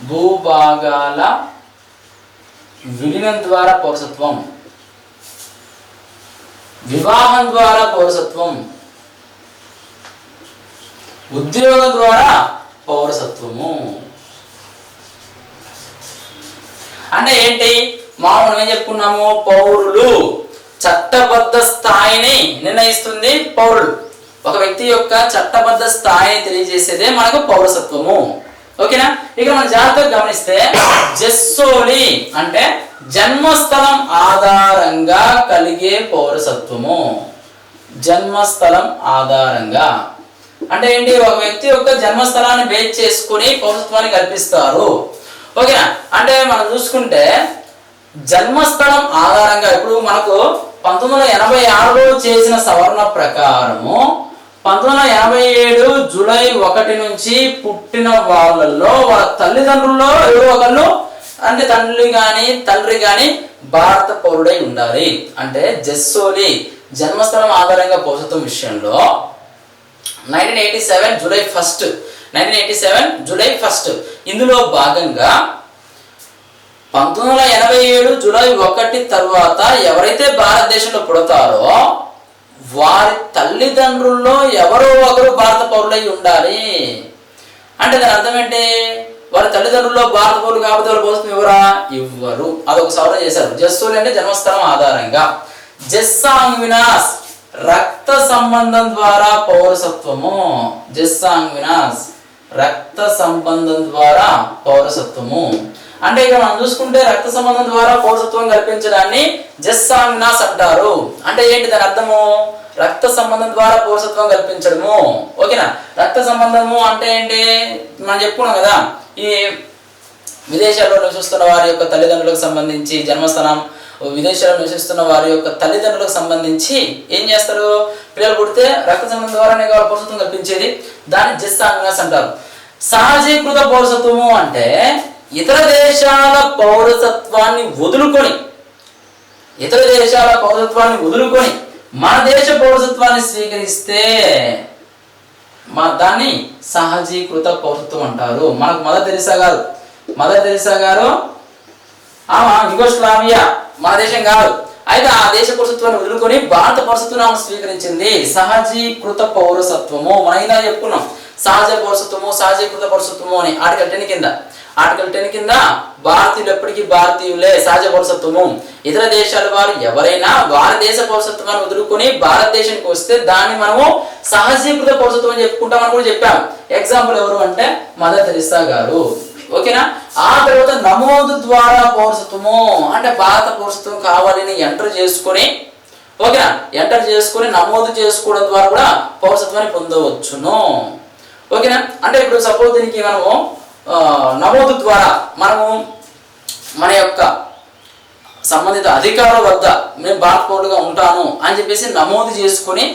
భూభాగాల విలీనం ద్వారా పౌరసత్వం, వివాహం ద్వారా పౌరసత్వం, ఉద్యోగం ద్వారా పౌరసత్వము. అంటే ఏంటి, మనం ఏం చెప్పుకున్నాము, పౌరులు చట్టబద్ధ స్థాయిని నిర్ణయిస్తుంది పౌరుడు. ఒక వ్యక్తి యొక్క చట్టబద్ధ స్థాయిని తెలియజేసేదే మనకు పౌరసత్వము. ఓకేనా? ఇక్కడ మనం జాగ్రత్తగా గమనిస్తే జెస్సోలి అంటే జన్మస్థలం ఆధారంగా కలిగే పౌరసత్వము. జన్మస్థలం ఆధారంగా అంటే ఏంటి, ఒక వ్యక్తి యొక్క జన్మస్థలాన్ని బేస్ చేసుకుని పౌరసత్వాన్ని కల్పిస్తారు. ఓకేనా? అంటే మనం చూసుకుంటే జన్మస్థలం ఆధారంగా ఇప్పుడు మనకు 1986లో చేసిన సవరణ ప్రకారము 1987 జూలై 1 నుంచి పుట్టిన వాళ్ళల్లో వాళ్ళ తల్లిదండ్రుల్లో ఎవరో ఒకళ్ళు అంటే తండ్రి కానీ భారత పౌరుడై ఉండాలి. అంటే జెస్సోలి జన్మస్థలం ఆధారంగా పౌరసత్వం విషయంలో 1987 జూలై 1 ఇందులో భాగంగా 1987 జూలై 1 తర్వాత ఎవరైతే భారతదేశంలో పుడతారో వారి తల్లిదండ్రుల్లో ఎవరో ఒకరు భారత పౌరులై ఉండాలి. అంటే దాని అర్థం ఏంటి, వారి తల్లిదండ్రుల్లో భారత పౌరులు కాకపోతే వాళ్ళు పౌరసత్వం ఇవ్వరు. అదొక సవరణ చేశారు. జెస్సోలి అంటే జన్మస్థలం ఆధారంగా. జెస్ సాంగ్వినాస్ రక్త సంబంధం ద్వారా పౌరసత్వము. జెస్ సాంగ్వినాస్ రక్త సంబంధం ద్వారా పౌరసత్వము. అంటే ఇక్కడ మనం చూసుకుంటే రక్త సంబంధం ద్వారా పౌరసత్వం కల్పించడాన్ని జెస్ సాంగ్వినాస్ అంటారు. అంటే ఏంటి దాని అర్థము, రక్త సంబంధం ద్వారా పౌరసత్వం కల్పించడము. ఓకేనా? రక్త సంబంధము అంటే ఏంటి, మనం చెప్పుకున్నాం కదా, ఈ విదేశాల్లో నివసిస్తున్న వారి యొక్క తల్లిదండ్రులకు సంబంధించి జన్మస్థానం, విదేశాల్లో నివసిస్తున్న వారి యొక్క తల్లిదండ్రులకు సంబంధించి ఏం చేస్తారు, పిల్లలు పుడితే రక్త సంబంధం ద్వారానే కావాలి పౌరసత్వం కల్పించేది. దాన్ని జెస్ సాంగ్వినాస్ అంటారు. సహజీకృత పౌరసత్వము అంటే ఇతర దేశాల పౌరసత్వాన్ని వదులుకొని మన దేశ పౌరసత్వాన్ని స్వీకరిస్తే దాన్ని సహజీకృత పౌరసత్వం అంటారు. మనకు మదర్ తెరిసా గారు యుగోస్లావియా మన దేశం కాదు, అయితే ఆ దేశ పౌరసత్వాన్ని వదులుకొని భారత పౌరసత్వాన్ని స్వీకరించింది. సహజీకృత పౌరసత్వము మనం ఇలా చెప్పుకున్నాం. సహజ పౌరసత్వము, సహజీకృత పౌరసత్వము అని ఆర్టికల్ 10 కింద భారతీయులు ఎప్పటికీ భారతీయులే. సహజ పౌరసత్వము ఇతర దేశాల వారు ఎవరైనా వారి దేశ పౌరసత్వాన్ని వదులుకొని భారతదేశానికి వస్తే దాన్ని మనము సహజీకృత పౌరసత్వం అని చెప్పుకుంటామని కూడా చెప్పాము. ఎగ్జాంపుల్ ఎవరు అంటే మదర్ తెరిసా గారు. ఓకేనా. ఆ తర్వాత నమోదు ద్వారా పౌరసత్వము అంటే భారత పౌరసత్వం కావాలని ఎంటర్ చేసుకొని, ఓకేనా, ఎంటర్ చేసుకొని నమోదు చేసుకోవడం ద్వారా కూడా పౌరసత్వాన్ని పొందవచ్చును. ఓకేనా. అంటే ఇప్పుడు సపోజ్ దీనికి మనము నమోదు ద్వారా మనము మన యొక్క సంబంధిత అధికారుల వద్ద నేను భారత పౌరుడుగా ఉంటాను అని చెప్పేసి నమోదు చేసుకొని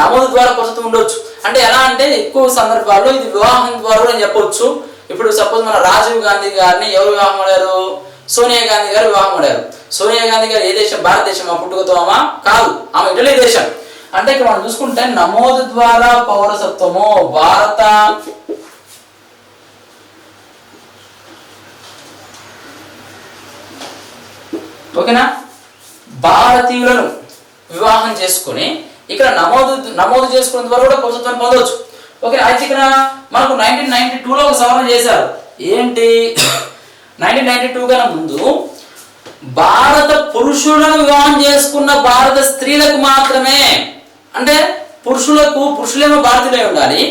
నమోదు ద్వారా పౌరసత్వం ఉండొచ్చు. అంటే ఎలా అంటే ఎక్కువ సందర్భాల్లో ఇది వివాహం ద్వారా కూడా చెప్పొచ్చు. ఇప్పుడు సపోజ్ మన రాజీవ్ గాంధీ గారిని ఎవరు వివాహం ఆడారు? సోనియా గాంధీ గారు వివాహం ఆడారు. సోనియా గాంధీ గారు ఏ దేశం? భారతదేశం. పుట్టుకతో ఆమె కాదు, ఆమె ఇటలీ దేశం. అంటే ఇక్కడ మనం చూసుకుంటే నమోదు ద్వారా పౌరసత్వము భారత ఓకేనా భారతీయులను వివాహం చేసుకుని ఇక్కడ నమోదు చేసుకున్న ద్వారా కూడా పౌరసత్వాన్ని పొందవచ్చు. ఓకే. అయితే ఇక్కడ మనకు 1992లో ఒక సవరణ చేశారు. ఏంటి? 1992 కన్నా ముందు భారత పురుషులను వివాహం చేసుకున్న భారత స్త్రీలకు మాత్రమే, అంటే పురుషులేమో భారతీయులై ఉండాలి,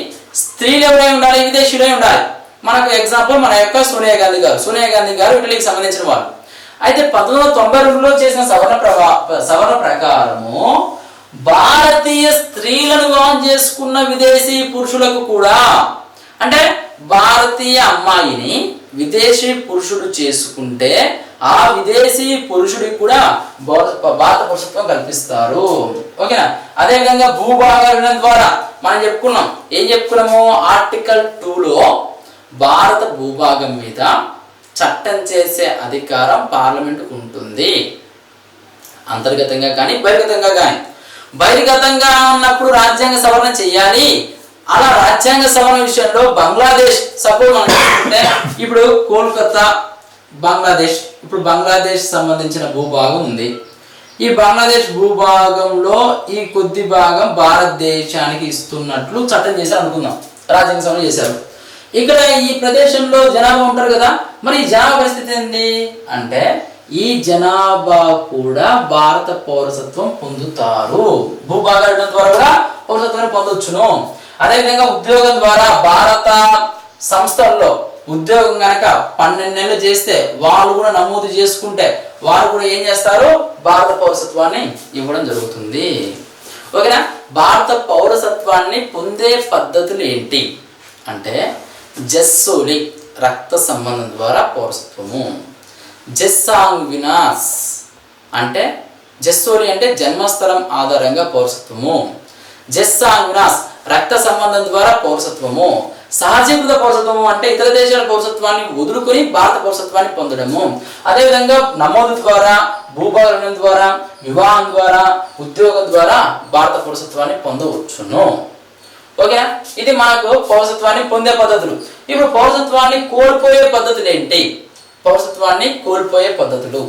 స్త్రీలు ఎవరై ఉండాలి? విదేశీయులై ఉండాలి. మనకు ఎగ్జాంపుల్ మన యొక్క సోనియా గాంధీ గారు ఇటలీకి సంబంధించిన వాళ్ళు. అయితే 1992లో చేసిన సవరణ ప్రకారము భారతీయ స్త్రీలను వివాహం చేసుకున్న విదేశీ పురుషులకు కూడా, అంటే భారతీయ అమ్మాయిని విదేశీ పురుషుడు చేసుకుంటే ఆ విదేశీ పురుషుడికి కూడా భారత పౌరసత్వం కల్పిస్తారు. ఓకేనా. అదేవిధంగా భూభాగం ద్వారా మనం చెప్పుకున్నాం. ఏం చెప్పుకున్నాము? ఆర్టికల్ 2లో భారత భూభాగం మీద చట్టం చేసే అధికారం పార్లమెంటుకు ఉంటుంది, అంతర్గతంగా కానీ బహిర్గతంగా కానీ. బహిర్గతంగా ఉన్నప్పుడు రాజ్యాంగ సవరణ చేయాలి. అలా రాజ్యాంగ సవరణ విషయంలో బంగ్లాదేశ్ సపోజ్ మనం చూసుకుంటే ఇప్పుడు కోల్కతా బంగ్లాదేశ్, ఇప్పుడు బంగ్లాదేశ్ సంబంధించిన భూభాగం ఉంది. ఈ బంగ్లాదేశ్ భూభాగంలో ఈ కొద్ది భాగం భారతదేశానికి ఇస్తున్నట్లు చట్టం చేశారు అనుకుందాం, రాజ్యాంగ సవరణ చేశారు. ఇక్కడ ఈ ప్రదేశంలో జనాభా ఉంటారు కదా, మరి ఈ జనాభా పరిస్థితి ఏంటి అంటే ఈ జనాభా కూడా భారత పౌరసత్వం పొందుతారు. భూభాగాల ద్వారా కూడా పౌరసత్వాన్ని పొందొచ్చును. అదేవిధంగా ఉద్యోగం ద్వారా భారత సంస్థల్లో ఉద్యోగం కనుక 12 నెలలు చేస్తే వాళ్ళు కూడా నమోదు చేసుకుంటే వారు కూడా ఏం చేస్తారు? భారత పౌరసత్వాన్ని ఇవ్వడం జరుగుతుంది. ఓకేనా. భారత పౌరసత్వాన్ని పొందే పద్ధతులు ఏంటి అంటే జస్సోలి రక్త సంబంధం ద్వారా పౌరసత్వము, జస్సాంగ్వినాస్ అంటే జస్సోలి అంటే జన్మస్థలం ఆధారంగా పౌరసత్వము, జస్సాంగ్వినాస్ రక్త సంబంధం ద్వారా పౌరసత్వము, సహజీకృత పౌరసత్వము అంటే ఇతర దేశాల పౌరసత్వాన్ని వదులుకొని భారత పౌరసత్వాన్ని పొందడము. అదేవిధంగా నమోదు ద్వారా, భూభాగం ద్వారా, వివాహం ద్వారా, ఉద్యోగం ద్వారా భారత పౌరసత్వాన్ని పొందవచ్చును. ఓకే. ఇది మనకు పౌరసత్వాన్ని పొందే పద్ధతులు. ఇప్పుడు పౌరసత్వాన్ని కోల్పోయే పద్ధతులు ఏంటి? పౌరసత్వాన్ని కోల్పోయే పద్ధతులు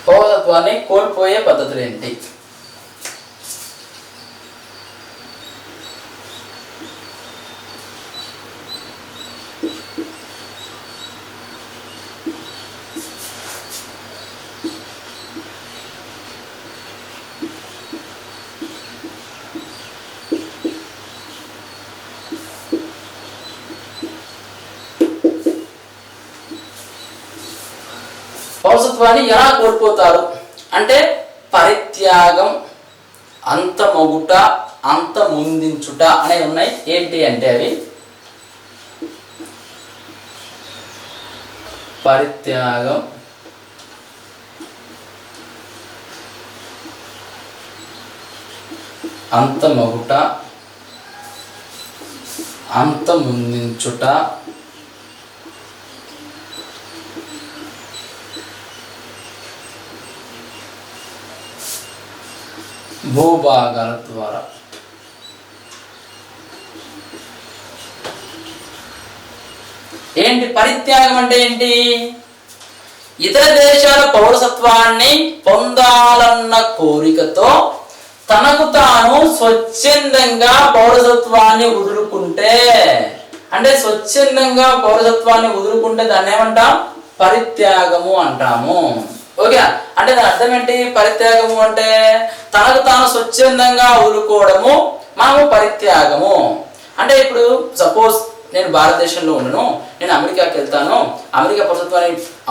పౌరసత్వాన్ని కోల్పోయే పద్ధతులు ఏంటి? పౌరసత్వాన్ని ఎలా కోల్పోతారు అంటే పరిత్యాగం, అంతమొగుట, అంతమొందించుట అనేవి ఉన్నాయి. ఏంటి అంటే అవి పరిత్యాగం, అంతమొగుట, అంతమొందించుట, భూభాగాల ద్వారా. ఏంటి పరిత్యాగం అంటే ఏంటి? ఇతర దేశాల పౌరసత్వాన్ని పొందాలన్న కోరికతో తనకు తాను స్వచ్ఛందంగా పౌరసత్వాన్ని వదులుకుంటే, అంటే స్వచ్ఛందంగా పౌరసత్వాన్ని వదులుకుంటే దాన్ని ఏమంటాం? పరిత్యాగము అంటాము. ఓకే, అంటే దాని అర్థం ఏంటి? పరిత్యాగము అంటే తనకు తాను స్వచ్ఛందంగా వదులుకోవడము మనము పరిత్యాగము. అంటే ఇప్పుడు సపోజ్ నేను భారతదేశంలో ఉండను, నేను అమెరికాకి వెళ్తాను,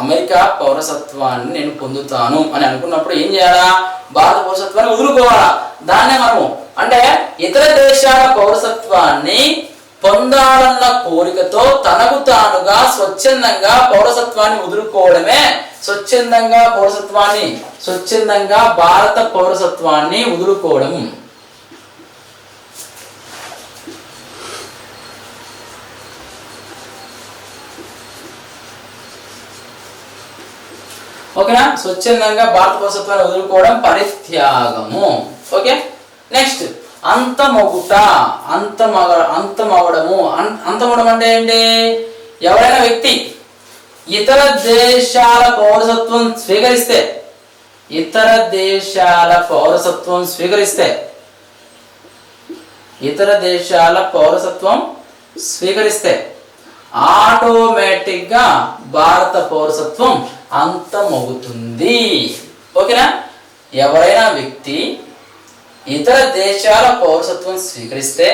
అమెరికా పౌరసత్వాన్ని నేను పొందుతాను అని అనుకున్నప్పుడు ఏం చేయాలా? భారత పౌరసత్వాన్ని వదులుకోవాలా. దాన్నే మనము అంటే ఇతర దేశాల పౌరసత్వాన్ని పొందాలన్న కోరికతో తనకు తానుగా స్వచ్ఛందంగా పౌరసత్వాన్ని వదులుకోవడమే స్వచ్ఛందంగా భారత పౌరసత్వాన్ని వదులుకోవడం. ఓకేనా? స్వచ్ఛందంగా భారత పౌరసత్వాన్ని వదులుకోవడం పరిత్యాగము. Okay, next అంతమొగుట. అంతమవడము అంటే ఏంటి? ఎవరైనా వ్యక్తి ఇతర దేశాల పౌరసత్వం స్వీకరిస్తే ఆటోమేటిక్గా భారత పౌరసత్వం అంతమవుతుంది. ఓకేనా? ఎవరైనా వ్యక్తి ఇతర దేశాల పౌరసత్వం స్వీకరిస్తే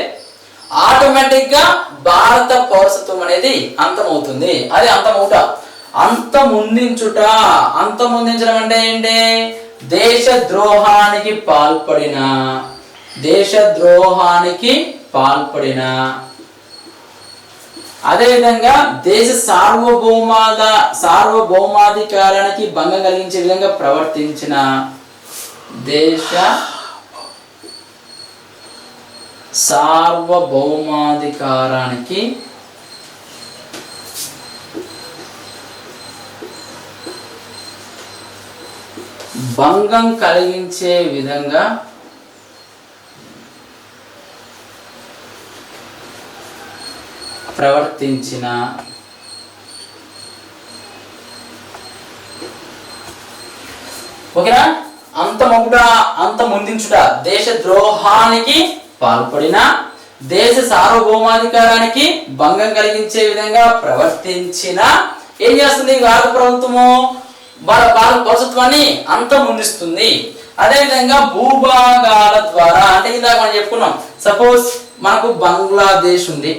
ఆటోమేటిక్గా భారత పౌరసత్వం అనేది అంతమవుతుంది. అది అంతమవుట. అంతమొందించడం అంటే ఏంటి? దేశద్రోహానికి పాల్పడిన అదేవిధంగా దేశ సార్వభౌమాధికారానికి భంగం కలిగించే విధంగా ప్రవర్తించిన, దేశ సార్వభౌమాధికారానికి భంగం కలిగించే విధంగా ప్రవర్తించిన, ఓకేనా? అంతమొందించుట దేశద్రోహానికి పాల్పడిన, దేశ సార్వభౌమాధికారానికి భంగం కలిగించే విధంగా ప్రవర్తించిన ఏం చేస్తుంది? భారత ప్రభుత్వము భారత పౌరసత్వాన్ని అంతమొందిస్తుంది. అదేవిధంగా భూభాగాల ద్వారా, అంటే ఇందాక మనం చెప్పుకున్నాం, సపోజ్ మనకు బంగ్లాదేశ్ ఉంది.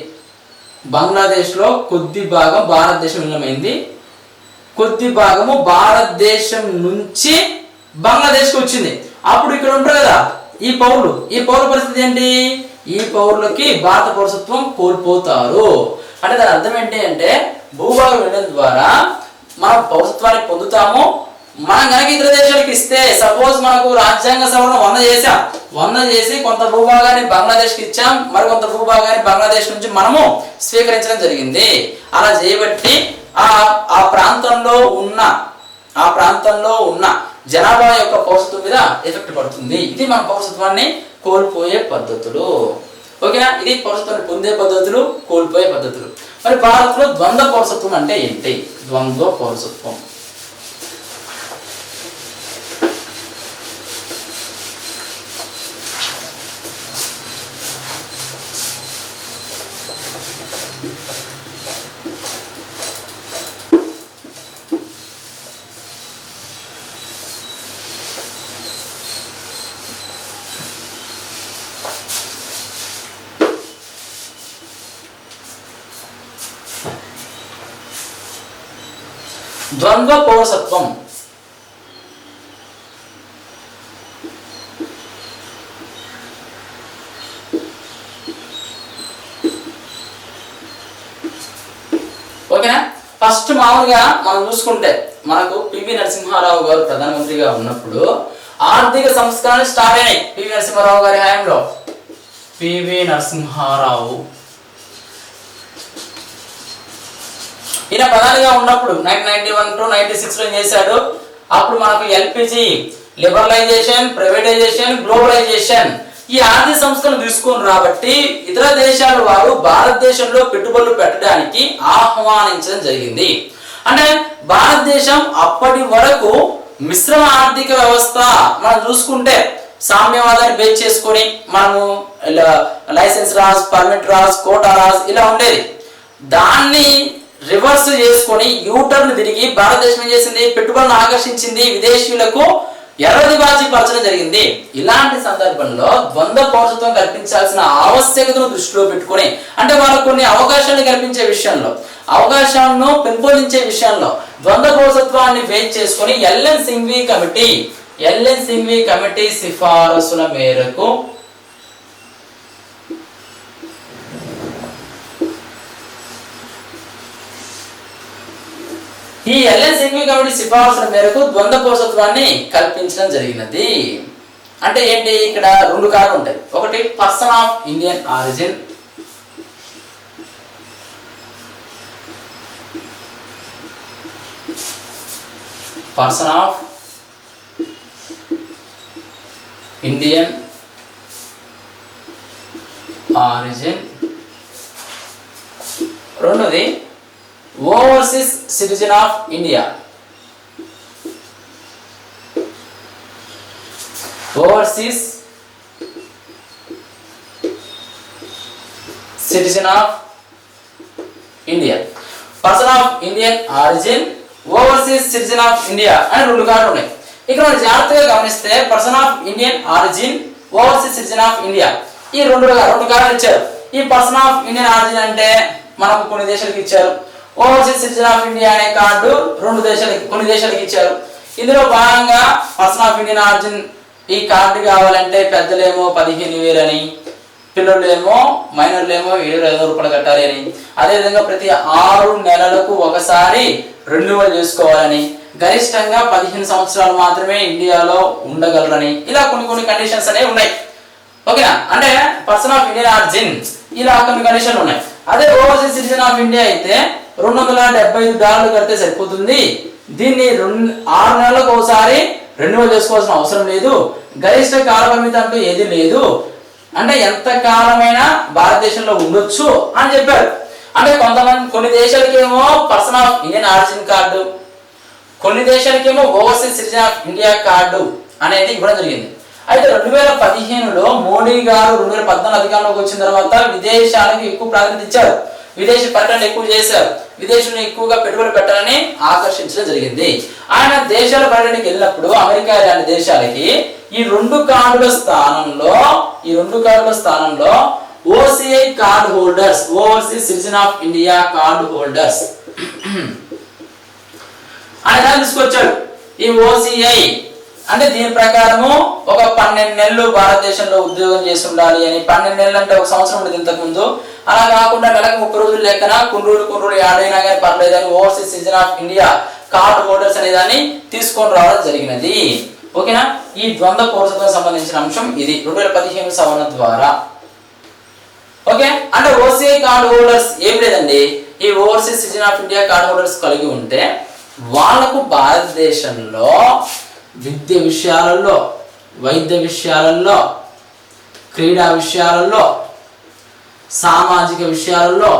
బంగ్లాదేశ్లో కొద్ది భాగం భారతదేశం విలీనమైంది, కొద్ది భాగము భారతదేశం నుంచి బంగ్లాదేశ్కి వచ్చింది. అప్పుడు ఇక్కడ ఉంటారు కదా ఈ పౌరుల పరిస్థితి ఏంటి? ఈ పౌరులకి భారత పౌరసత్వం కోల్పోతారు. అంటే దాని అర్థం ఏంటి అంటే భూభాగం విలీనం ద్వారా మనం పౌరసత్వాన్ని పొందుతాము. మనం కనుక ఇతర దేశాలకు ఇస్తే, సపోజ్ మనకు రాజ్యాంగ సవరణ 100 చేసి కొంత భూభాగాన్ని బంగ్లాదేశ్కి ఇచ్చాం, మరికొంత భూభాగాన్ని బంగ్లాదేశ్ నుంచి మనము స్వీకరించడం జరిగింది. అలా చేయబట్టి ఆ ప్రాంతంలో ఉన్న జనాభా యొక్క పౌరసత్వం మీద ఎఫెక్ట్ పడుతుంది. ఇది మన పౌరసత్వాన్ని కోల్పోయే పద్ధతులు. ఓకేనా? ఇది పౌరసత్వాన్ని పొందే పద్ధతులు, కోల్పోయే పద్ధతులు. మరి భారత్లో ద్వంద్వ పౌరసత్వం అంటే ఏంటి? ద్వంద్వ పౌరసత్వం ద్వంద్వ పౌరసత్వం ఓకేనా? ఫస్ట్ మామూలుగా మనం చూసుకుంటే మనకు పివి నరసింహారావు గారు ప్రధానమంత్రిగా ఉన్నప్పుడు ఆర్థిక సంస్కరణ స్టార్ట్ అయినాయి. పివి నరసింహారావు గారి హయాంలో. పివి నరసింహారావు ఈయన ప్రధానిగా ఉన్నప్పుడు 1991 to 96 లో చేశాడు. అప్పుడు మనకు ఎల్పిజి లిబరలైజేషన్, ప్రైవేటైజేషన్, గ్లోబలైజేషన్ ఈ ఆర్థిక సంస్థలు తీసుకొని రాబట్టి ఇతర దేశాల వారు భారతదేశంలో పెట్టుబడులు పెట్టడానికి ఆహ్వానించడం జరిగింది. అంటే భారతదేశం అప్పటి వరకు మిశ్రమ ఆర్థిక వ్యవస్థ మనం చూసుకుంటే సామ్యవాదాన్ని బేస్ చేసుకొని మనము license raj, permit raj, quota raj ఇలా ఉండేది. దాన్ని రివర్స్ చేసుకొని యూటర్న్ తిరిగి భారతదేశం ఏం చేసింది, పెట్టుబడులను ఆకర్షించింది, విదేశీయులకు ఎర్రదిబాజీ పరచడం జరిగింది. ఇలాంటి సందర్భంలో ద్వంద్వ పౌరసత్వం కల్పించాల్సిన ఆవశ్యకతను దృష్టిలో పెట్టుకొని, అంటే వాళ్ళకు కొన్ని అవకాశాలను కల్పించే విషయంలో, అవకాశాలను పెంపొందించే విషయంలో ద్వంద్వ పౌరసత్వాన్ని బేస్ చేసుకొని ఎల్ఎన్ సింఘ్వి కమిటీ సిఫారసుల మేరకు ఈ ఎల్ఎన్ సింఘ్వి కమిటీ సిఫారసుల మేరకు ద్వంద్వ పౌరసత్వాన్ని కల్పించడం జరిగినది. అంటే ఏంటి, ఇక్కడ రెండు కారణాలు ఉంటాయి. ఒకటి person of Indian origin, person of Indian origin, రెండోది overseas citizen of India. Overseas citizen of India, person of Indian origin, overseas citizen of India అని రెండు కారణాలు ఉన్నాయి. ఇక్కడ మనం జాగ్రత్తగా గమనిస్తే person of Indian origin, overseas citizen of India ఈ రెండు కారణాలు ఇచ్చారు. ఈ పర్సన్ ఆఫ్ ఇండియన్ ఆరిజిన్ అంటే మనకు కొన్ని దేశాలకు ఇచ్చారు. ఓవర్సీస్ సిటిజన్ ఆఫ్ ఇండియా అనే కార్డు కొన్ని దేశాలకు ఇచ్చారు. ఇందులో భాగంగా పర్సన్ ఆఫ్ ఇండియన్ ఆరిజిన్ ఈ కార్డు కావాలంటే పెద్దలేమో 15,000 అని, పిల్లలేమో మైనర్లేమో 7,500 రూపాయలు కట్టాలి అని, అదేవిధంగా ప్రతి 6 నెలలకు ఒకసారి రెన్యువల్ చేసుకోవాలని, గరిష్టంగా 15 సంవత్సరాలు మాత్రమే ఇండియాలో ఉండగలరని, ఇలా కొన్ని కండిషన్స్ అనేవి ఉన్నాయి. ఓకేనా, అంటే పర్సన్ ఆఫ్ ఇండియన్ ఆరిజిన్ ఇలా కొన్ని కండిషన్లు ఉన్నాయి. అదే ఓవర్సీస్ సిటిజన్ ఆఫ్ ఇండియా అయితే $275 కడితే సరిపోతుంది. దీన్ని 6 నెలలకు ఒకసారి రెన్యువల్ చేసుకోవాల్సిన అవసరం లేదు. గరిష్ట కాల పరిమితి అంటూ ఏది లేదు. అంటే ఎంత కాలమైనా భారతదేశంలో ఉండొచ్చు అని చెప్పారు. అంటే కొన్ని దేశాలకేమో person of Indian origin card, కొన్ని దేశాలకేమో overseas citizen of India card అనేది ఇవ్వడం జరిగింది. అయితే 2015లో మోడీ గారు 2014 అధికారంలోకి వచ్చిన తర్వాత విదేశాలకు ఎక్కువ ప్రాధాన్యత ఇచ్చారు, విదేశీ పర్యటనలు ఎక్కువ చేశారు, విదేశంలో ఎక్కువగా పెట్టుబడులు పెట్టాలని ఆకర్షించడం జరిగింది. ఆయన దేశాల పర్యటనకి వెళ్ళినప్పుడు అమెరికా లాంటి దేశాలకి ఈ రెండు కార్డుల స్థానంలో OCI card holders, overseas citizen of India card holders ఆయన తీసుకొచ్చాడు. ఈ ఓసిఐ అంటే దీని ప్రకారము ఒక 12 నెలలు భారతదేశంలో ఉద్యోగం చేసి ఉండాలి అని. 12 నెలలు అంటే 1 సంవత్సరం ఉండేది ఇంతకు ముందు. అలా కాకుండా నెలకు 30 రోజులు లెక్కన కొన్ని రోజులు యాడ్ అయినా కానీ పర్లేదని overseas citizen of India card holders అనే దాన్ని తీసుకొని రావడం జరిగినది. ఓకేనా, ఈ ద్వంద్వ పౌరసత్వం సంబంధించిన అంశం ఇది 2015 సవరణ ద్వారా. ఓకే, అంటే ఓసిఐ కార్డు హోల్డర్స్ ఏం లేదండి, ఈ overseas citizen of India card holders కలిగి ఉంటే వాళ్లకు భారతదేశంలో విద్య విషయాలలో, వైద్య విషయాలలో, క్రీడా విషయాలలో, సామాజిక విషయాలలో,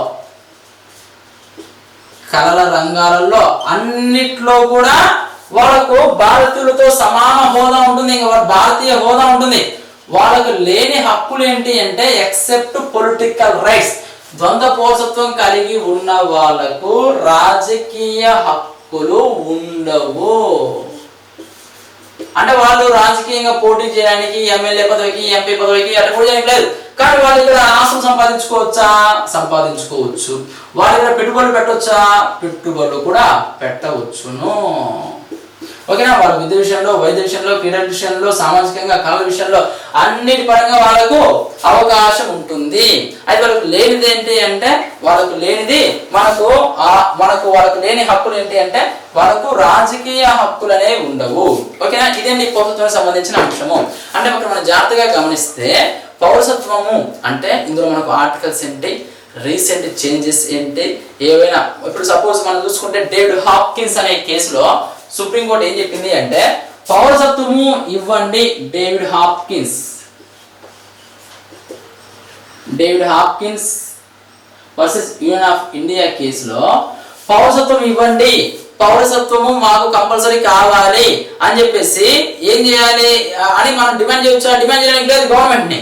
కళల రంగాలలో అన్నిట్లో కూడా వాళ్ళకు భారతీయులతో సమాన హోదా ఉంటుంది. ఇంకా భారతీయ హోదా ఉంటుంది. వాళ్ళకు లేని హక్కులు ఏంటి అంటే ఎక్సెప్ట్ పొలిటికల్ రైట్స్. ద్వంద్వ పౌరసత్వం కలిగి ఉన్న వాళ్ళకు రాజకీయ హక్కులు ఉండవు. అంటే వాళ్ళు రాజకీయంగా పోటీ చేయడానికి ఎమ్మెల్యే పదవికి, ఎంపీ పదవికి అట్లా కూడా చేయడానికి లేదు. కానీ వాళ్ళు ఇక్కడ ఆస్తులు సంపాదించుకోవచ్చు. వాళ్ళు ఇక్కడ పెట్టుబడులు పెట్టవచ్చా, పెట్టుబడులు కూడా పెట్టవచ్చును. ఓకేనా, వాళ్ళ విద్య విషయంలో, వైద్య విషయంలో, క్రీడల విషయంలో, సామాజికంగా కళల విషయంలో అన్నిటి పరంగా వాళ్ళకు అవకాశం ఉంటుంది. అయితే వాళ్ళకు లేనిది ఏంటి అంటే వాళ్ళకు లేని హక్కులు ఏంటి అంటే వాళ్ళకు రాజకీయ హక్కులు అనేవి ఉండవు. ఓకేనా, ఇదేంటి పౌరసత్వానికి సంబంధించిన అంశము. అంటే ఇక్కడ మనం జాగ్రత్తగా గమనిస్తే పౌరసత్వము అంటే ఇందులో మనకు ఆర్టికల్స్ ఏంటి, రీసెంట్ చేంజెస్ ఏంటి, ఏవైనా ఇప్పుడు సపోజ్ మనం చూసుకుంటే డేవిడ్ హాప్కిన్స్ అనే కేసులో సుప్రీంకోర్టు ఏం చెప్పింది అంటే పౌరసత్వము ఇవ్వండి David Hopkins David Hopkins versus union of India కేసులో పౌరసత్వం ఇవ్వండి, పౌరసత్వము మాకు కంపల్సరీ కావాలి అని చెప్పేసి ఏం చేయాలి అని మనం డిమాండ్ చేయొచ్చా? డిమాండ్ చేయడానికి లేదు గవర్నమెంట్ని.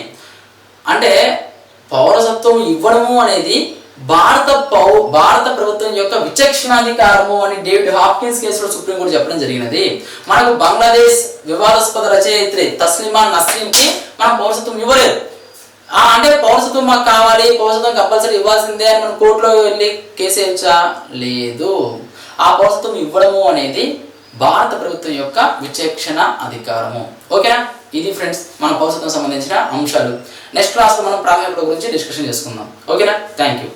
అంటే పౌరసత్వం ఇవ్వడము అనేది భారత ప్రభుత్వం యొక్క విచక్షణాధికారము అని డేవిడ్ హాప్కిన్స్ కేసులో సుప్రీంకోర్టు చెప్పడం జరిగినది. మనకు బంగ్లాదేశ్ వివాదాస్పద రచయిత్రి తస్లిమా నస్రీన్కి మనం పౌరసత్వం ఇవ్వలేదు. అంటే పౌరసత్వం మాకు కావాలి, పౌరసత్వం కంపల్సరీ ఇవ్వాల్సిందే అని మనం కోర్టులో వెళ్ళి కేసు వేయచ్చా? లేదు. ఆ పౌరసత్వం ఇవ్వడము అనేది భారత ప్రభుత్వం యొక్క విచక్షణ అధికారము. ఓకేనా? ఇది ఫ్రెండ్స్ మన పౌరసత్వం సంబంధించిన అంశాలు. నెక్స్ట్ క్లాస్లో మనం ప్రాధాన్యత గురించి డిస్కషన్ చేసుకుందాం. ఓకేనా? Thank you.